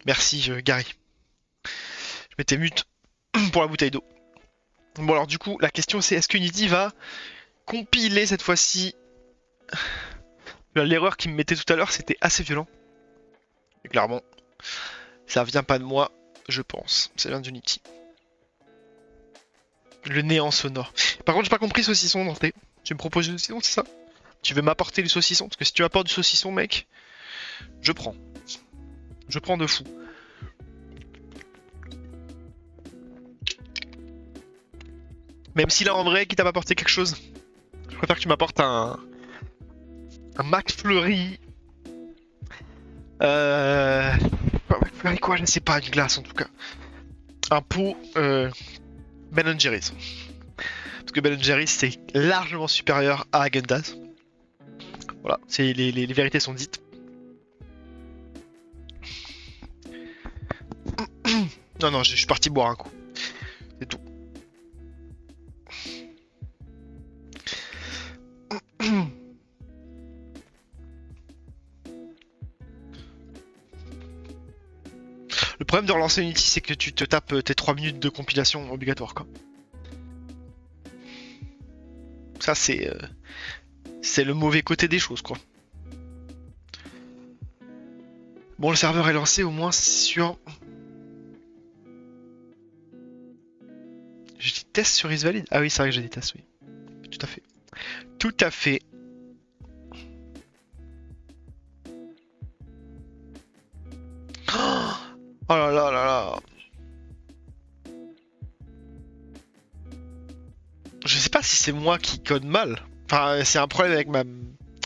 Merci, Gary. Je m'étais mute pour la bouteille d'eau. Bon alors du coup, la question c'est est-ce qu'Unity va compiler cette fois-ci. L'erreur qu'il me mettait tout à l'heure, c'était assez violent. Et clairement, ça vient pas de moi, je pense. Ça vient d'Unity. Le néant sonore. Par contre, j'ai pas compris saucisson dans tes. Tu me proposes du saucisson, c'est ça? Tu veux m'apporter du saucisson? Parce que si tu m'apportes du saucisson, mec, je prends. Je prends de fou. Même si là, en vrai, qui t'a apporté quelque chose, je préfère que tu m'apportes un McFlurry. McFlurry quoi, je sais pas, une glace en tout cas. Un pot Ben Jerry's. Parce que Ben Jerry's c'est largement supérieur à Häagen-Dazs. Voilà, les vérités sont dites. Non, non, je suis parti boire un coup. C'est tout. Le problème de relancer Unity, c'est que tu te tapes tes 3 minutes de compilation obligatoire, quoi. Ça, c'est le mauvais côté des choses, quoi. Bon, le serveur est lancé, au moins, c'est sûr. J'ai des tests sur Isvalid. Ah oui, c'est vrai que j'ai des tests, oui. Tout à fait. Tout à fait. Oh là là là là. Je sais pas si c'est moi qui code mal. Enfin, c'est un problème avec ma.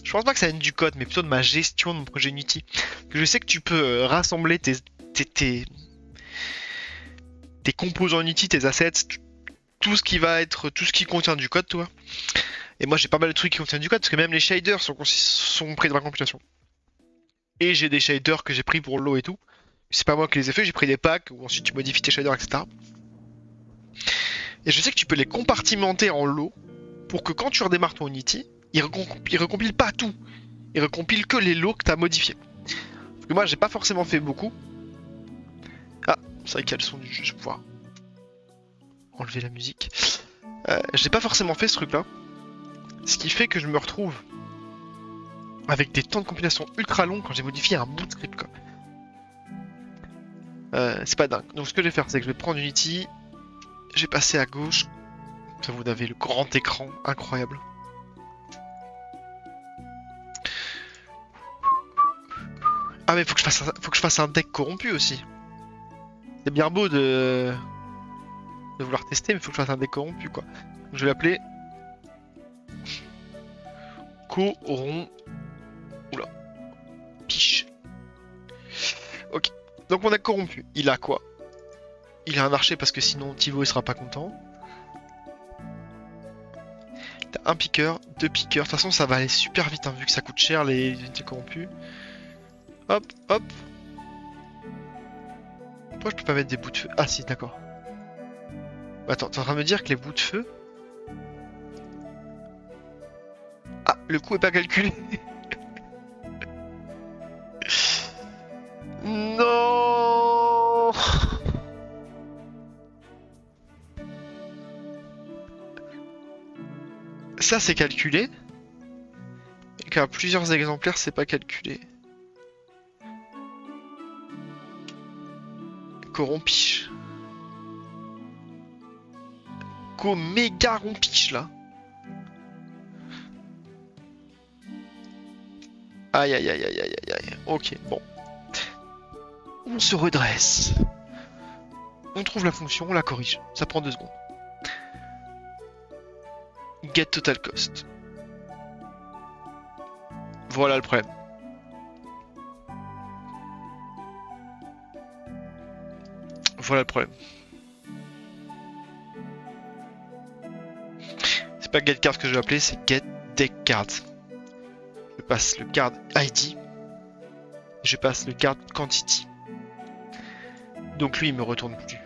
Je pense pas que ça vienne du code, mais plutôt de ma gestion de mon projet Unity. Je sais que tu peux rassembler tes composants Unity, tes assets, tout ce qui va être, tout ce qui contient du code, toi. Et moi, j'ai pas mal de trucs qui contiennent du code, parce que même les shaders sont pris dans ma compilation. Et j'ai des shaders que j'ai pris pour l'eau et tout. C'est pas moi qui les ai fait, j'ai pris des packs où ensuite tu modifies tes shaders, etc. Et je sais que tu peux les compartimenter en lots pour que quand tu redémarres ton Unity, il recompile pas tout. Il recompile que les lots que tu as modifiés. Parce que moi, j'ai pas forcément fait beaucoup. Ah, c'est vrai qu'il y a le son du jeu, je vais pouvoir enlever la musique. J'ai pas forcément fait ce truc-là. Ce qui fait que je me retrouve avec des temps de compilation ultra longs quand j'ai modifié un bout de script, quoi. C'est pas dingue. Donc ce que je vais faire, c'est que je vais prendre Unity, je vais passer à gauche. Ça, vous avez le grand écran, incroyable. Ah mais faut que je fasse un deck corrompu aussi. C'est bien beau de vouloir tester, mais faut que je fasse un deck corrompu, quoi. Donc, je vais l'appeler Coron. Oula. Piche. Ok. Donc mon deck corrompu, il a quoi? Il a un archer parce que sinon Thibaut il sera pas content. T'as un piqueur, deux piqueurs. De toute façon ça va aller super vite hein, vu que ça coûte cher les unités corrompues. Hop, hop. Pourquoi je peux pas mettre des bouts de feu? Ah si, d'accord. Attends, t'es en train de me dire que les bouts de feu... Ah, le coup est pas calculé. Non. Ça c'est calculé. Et qu'à plusieurs exemplaires c'est pas calculé. Corrompiche. Méga rompiche là. Aïe aïe aïe aïe aïe aïe aïe. Ok, bon. On se redresse. On trouve la fonction, on la corrige. Ça prend 2 secondes. Get total cost. Voilà le problème. Voilà le problème. C'est pas get card que je vais appeler, c'est get deck card. Je passe le card ID. Je passe le card quantity. Donc lui il me retourne plus.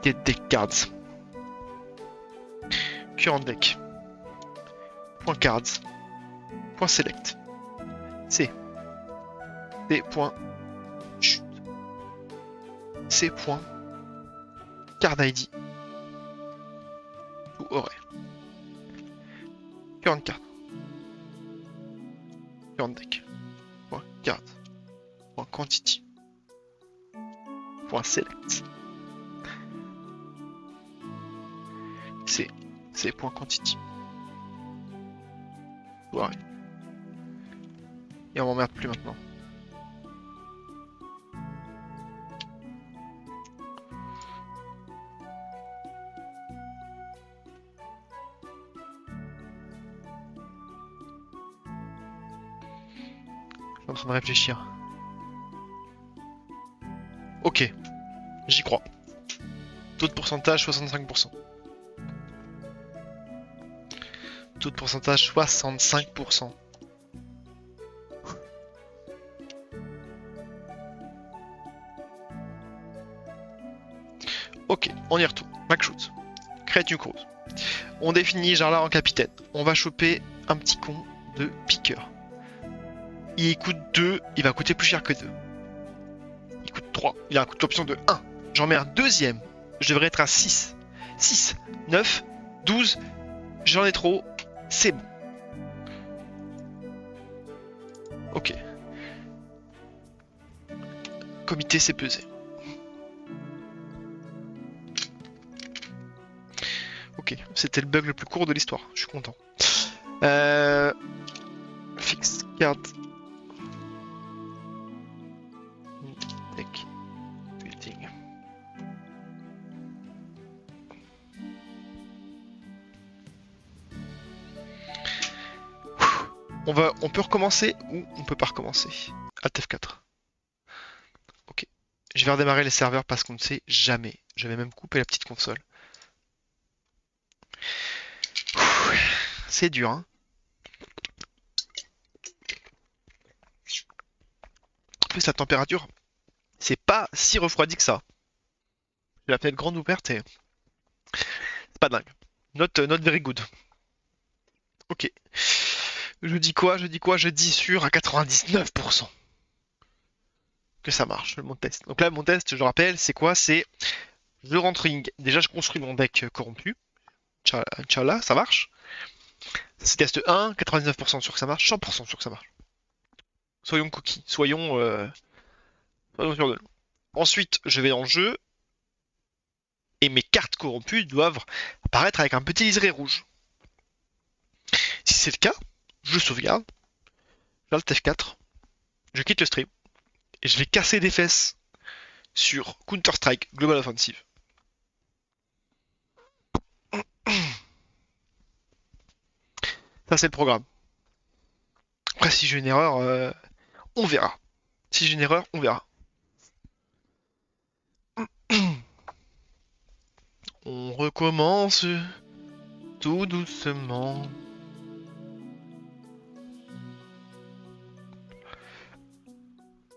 Get deck cards. current deck. Point cards. Point select. C. C. Point. Chut. C. Point. Card ID. Ou aurait. Current card. Current deck. Point card. Point quantity. Point select. C. Point quantity. Ouais. Et on m'emmerde plus maintenant. Je suis en train de réfléchir. Ok, j'y crois. Taux de pourcentage 65%. Taux de pourcentage 65%. Ok, on y retourne. Mac-shoot. Create new cruise. On définit Jarla en capitaine. On va choper un petit con de piqueur. Il coûte 2, il va coûter plus cher que 2. Il coûte 3, il a un coût d'option de 1. J'en mets un deuxième. Je devrais être à 6. 6, 9, 12. J'en ai trop. C'est bon. Ok. Comité s'est pesé. Ok, c'était le bug le plus court de l'histoire. Je suis content. Fixe card. Deck. Building. On peut recommencer ou on peut pas recommencer. Alt F4. Ok. Je vais redémarrer les serveurs parce qu'on ne sait jamais. Je vais même couper la petite console. C'est dur, hein. En plus, la température, c'est pas si refroidi que ça. J'ai la fenêtre grande ouverte et c'est pas dingue. Not very good. Ok. Je dis quoi? Je dis sûr à 99% que ça marche, mon test. Donc là, mon test, je rappelle, c'est quoi? C'est je rentre déjà, je construis mon deck corrompu. Inch'Allah, ça marche. C'est test 1, 99% sûr que ça marche, 100% sûr que ça marche. Soyons cookies, soyons sûrs de nous. Ensuite, je vais en jeu et mes cartes corrompues doivent apparaître avec un petit liseré rouge. Si c'est le cas, je sauvegarde, j'alt F4, je quitte le stream et je vais casser des fesses sur Counter-Strike Global Offensive. Ça, c'est le programme. Après, si j'ai une erreur, on verra. Si j'ai une erreur, on verra. On recommence tout doucement.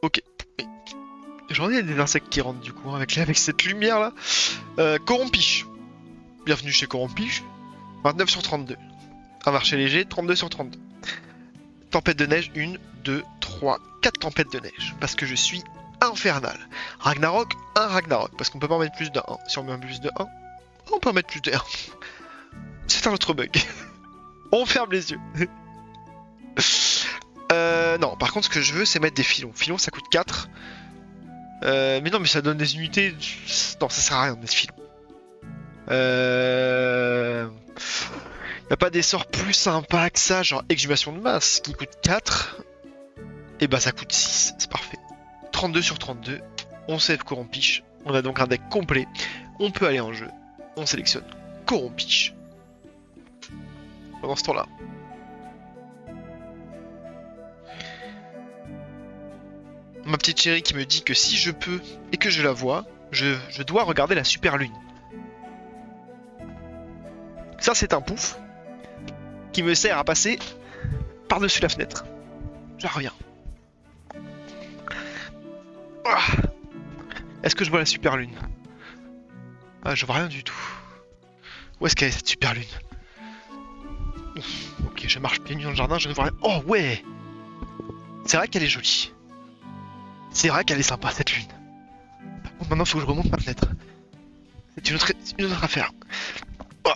Ok. J'en ai des insectes qui rentrent du coup avec cette lumière là. Corrompiche. Bienvenue chez Corrompiche. 29 sur 32. Un marché léger, 32 sur 32. Tempête de neige, 1, 2, 3, 4 tempêtes de neige. Parce que je suis infernal. Ragnarok, un Ragnarok. Parce qu'on peut pas en mettre plus de 1. Si on met un plus de 1, on peut en mettre plus de 1. C'est un autre bug. On ferme les yeux. Non, par contre, ce que je veux, c'est mettre des filons. Filons, ça coûte 4. Mais non, mais ça donne des unités. Non, ça sert à rien de mettre filons. Y'a pas des sorts plus sympas que ça, genre exhumation de masse qui coûte 4. Et bah ça coûte 6, c'est parfait. 32 sur 32, on save Corrompiche. On a donc un deck complet. On peut aller en jeu. On sélectionne Corrompiche. Pendant ce temps-là. Ma petite chérie qui me dit que si je peux et que je la vois, je dois regarder la super lune. Ça c'est un pouf qui me sert à passer par-dessus la fenêtre. Je reviens. Ah. Est-ce que je vois la super lune? Ah, je vois rien du tout. Où est-ce qu'elle est cette super lune? Ok, je marche pieds nus dans le jardin, je ne vois rien. Oh ouais! C'est vrai qu'elle est jolie. C'est vrai qu'elle est sympa cette lune. Par contre, maintenant, il faut que je remonte ma fenêtre. C'est une autre affaire. Oh.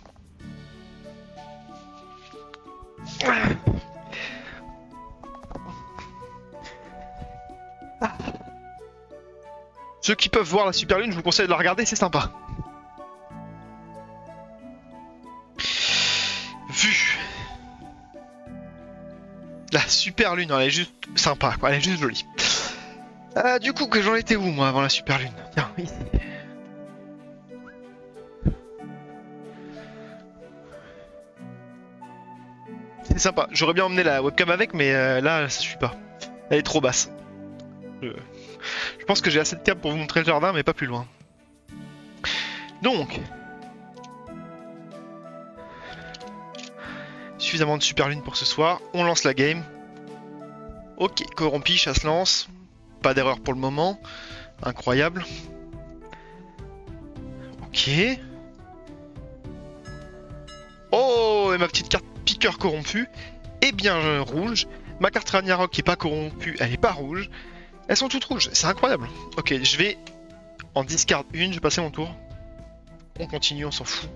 Ceux qui peuvent voir la super lune, je vous conseille de la regarder, c'est sympa. Vue. La super lune, elle est juste sympa, quoi. Elle est juste jolie. Du coup, que j'en étais où, moi, avant la super lune? Tiens, ici. C'est sympa. J'aurais bien emmené la webcam avec, mais là, ça suffit pas. Elle est trop basse. Je pense que j'ai assez de câble pour vous montrer le jardin, mais pas plus loin. Donc, suffisamment de super lune pour ce soir. On lance la game. Ok, corrompi, chasse lance. Pas d'erreur pour le moment. Incroyable. Ok. Oh, et ma petite carte piqueur corrompue. Et bien rouge. Ma carte Ragnarok qui est pas corrompue, elle est pas rouge. Elles sont toutes rouges, c'est incroyable. Ok, je vais en discard une, je vais passer mon tour. On continue, on s'en fout.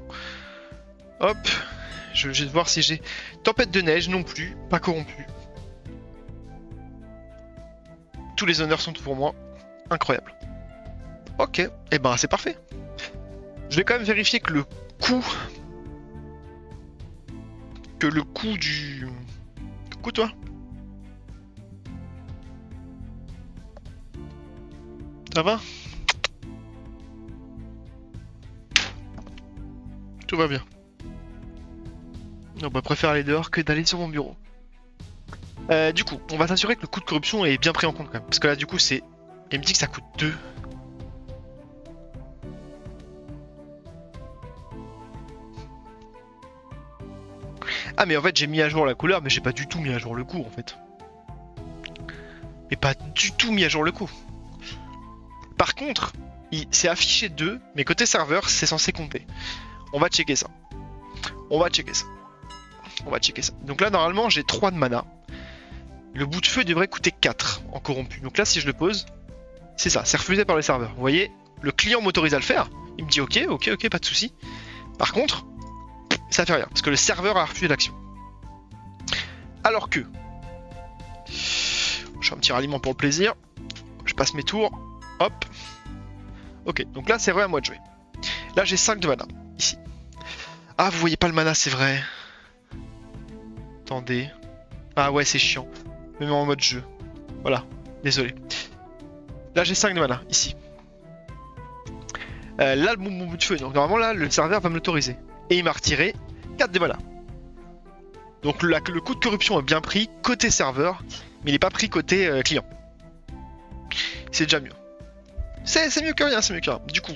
Hop, je vais voir si j'ai... Tempête de neige non plus, pas corrompu. Tous les honneurs sont pour moi. Incroyable. Ok, et ben c'est parfait. Je vais quand même vérifier que le coût... du... Coucou toi. Ça va? Tout va bien. On va préférer aller dehors que d'aller sur mon bureau. Du coup, on va s'assurer que le coût de corruption est bien pris en compte quand même. Parce que là, du coup, c'est... Il me dit que ça coûte 2. Ah, mais en fait, j'ai mis à jour la couleur, mais j'ai pas du tout mis à jour le coût, en fait. Et pas du tout mis à jour le coût. Par contre, c'est affiché 2, mais côté serveur, c'est censé compter. On va checker ça. On va checker ça. On va checker ça. Donc là, normalement, j'ai 3 de mana. Le bout de feu devrait coûter 4 en corrompu. Donc là, si je le pose, c'est ça, c'est refusé par le serveur. Vous voyez, le client m'autorise à le faire. Il me dit ok, pas de souci. Par contre, ça fait rien, parce que le serveur a refusé l'action. Alors que... Je fais un petit ralliement pour le plaisir. Je passe mes tours. Hop. Ok, donc là, c'est vrai à moi de jouer. Là, j'ai 5 de mana, ici. Ah, vous voyez pas le mana, c'est vrai. Attendez. Ah ouais, c'est chiant. Même en mode jeu. Voilà, désolé. Là, j'ai 5 de mana, ici. Là, le bout de feu. Donc normalement, là, le serveur va me l'autoriser. Et il m'a retiré 4 de mana. Donc le coût de corruption est bien pris côté serveur, mais il n'est pas pris côté client. C'est déjà mieux. C'est mieux que rien, c'est mieux que rien. Du coup,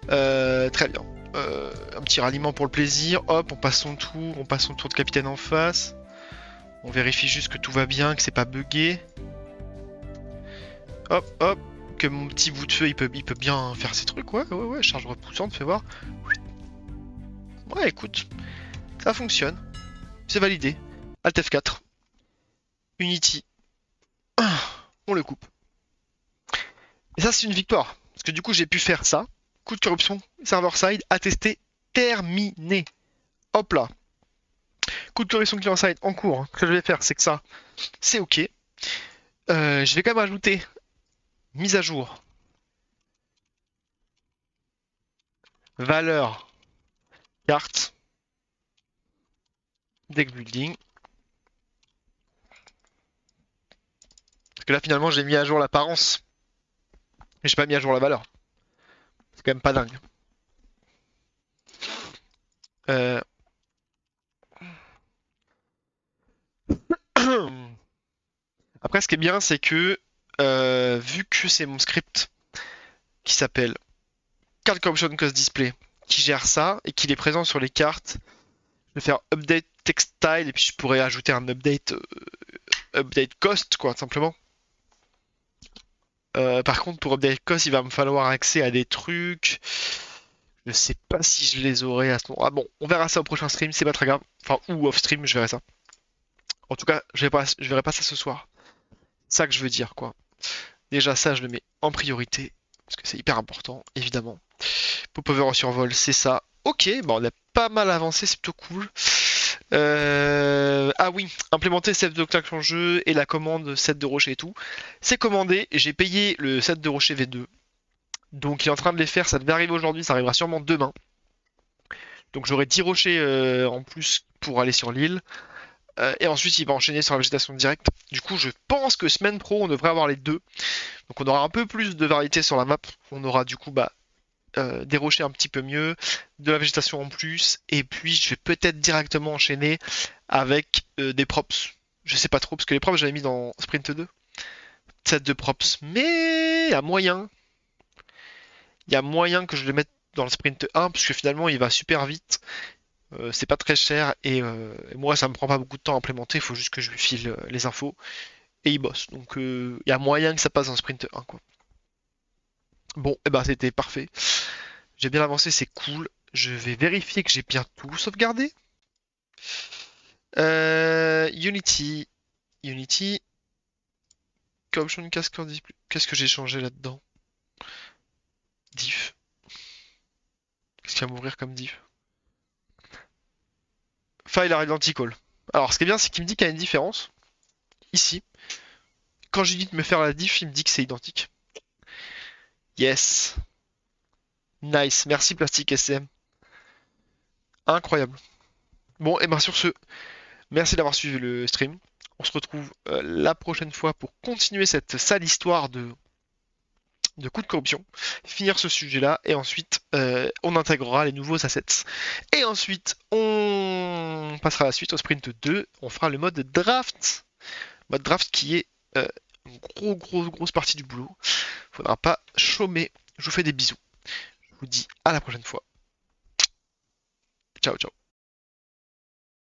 très bien. Un petit ralliement pour le plaisir. Hop, on passe son tour. On passe son tour de capitaine en face. On vérifie juste que tout va bien, que c'est pas bugué. Hop, hop. Que mon petit bout de feu, il peut bien faire ses trucs. Ouais. Charge repoussante, fais voir. Ouais, écoute. Ça fonctionne. C'est validé. Alt F4. Unity. On le coupe. Et ça, c'est une victoire. Parce que du coup, j'ai pu faire ça. Coup de corruption, server side, attesté, terminé. Hop là. Coup de corruption client side en cours. Ce que je vais faire, c'est que ça, c'est ok. Je vais quand même ajouter mise à jour. Valeur. Carte. Deck building. Parce que là, finalement, j'ai mis à jour l'apparence. Mais j'ai pas mis à jour la valeur. C'est quand même pas dingue. Après, ce qui est bien, c'est que vu que c'est mon script qui s'appelle Card Corruption Cost Display, qui gère ça et qu'il est présent sur les cartes, je vais faire update textile et puis je pourrais ajouter un update cost, quoi, simplement. Par contre, pour update cost, il va me falloir accès à des trucs. Je sais pas si je les aurai à ce moment. Ah bon, on verra ça au prochain stream, c'est pas très grave. Enfin, ou off stream, je verrai ça. En tout cas, je verrai pas ça ce soir. C'est ça que je veux dire, quoi. Déjà, ça, je le mets en priorité. Parce que c'est hyper important, évidemment. Popover en survol, c'est ça. Ok, bon, on a pas mal avancé, c'est plutôt cool. Ah oui, implémenter set de claques en jeu et la commande set de rocher et tout. C'est commandé, j'ai payé le set de rocher V2. Donc il est en train de les faire, ça devait arriver aujourd'hui, ça arrivera sûrement demain. Donc j'aurai 10 rochers en plus pour aller sur l'île. Et ensuite il va enchaîner sur la végétation directe. Du coup je pense que semaine pro on devrait avoir les deux. Donc on aura un peu plus de variété sur la map. On aura du coup des rochers un petit peu mieux, de la végétation en plus. Et puis je vais peut-être directement enchaîner avec des props. Je sais pas trop, parce que les props j'avais mis dans Sprint 2. Set de props. Mais il y a moyen. Il y a moyen que je le mette dans le Sprint 1, puisque finalement il va super vite. C'est pas très cher et moi ça me prend pas beaucoup de temps à implémenter, il faut juste que je lui file les infos et il bosse. Donc il y a moyen que ça passe dans Sprint 1 quoi. Bon, et ben c'était parfait. J'ai bien avancé, c'est cool. Je vais vérifier que j'ai bien tout sauvegardé. Unity. Unity. Option Cascade Display. Qu'est-ce que j'ai changé là-dedans? Diff. Qu'est-ce qui va m'ouvrir comme diff? File are identical. Alors ce qui est bien, c'est qu'il me dit qu'il y a une différence. Ici. Quand j'ai dit de me faire la diff, il me dit que c'est identique. Yes. Nice. Merci Plastic SM. Incroyable. Bon, et bien sur ce, merci d'avoir suivi le stream. On se retrouve la prochaine fois pour continuer cette sale histoire de coup de corruption, finir ce sujet-là, et ensuite on intégrera les nouveaux assets. Et ensuite, on passera à la suite au sprint 2, on fera le mode draft. Mode draft qui est une grosse partie du boulot. Faudra pas chômer. Je vous fais des bisous. Je vous dis à la prochaine fois. Ciao, ciao.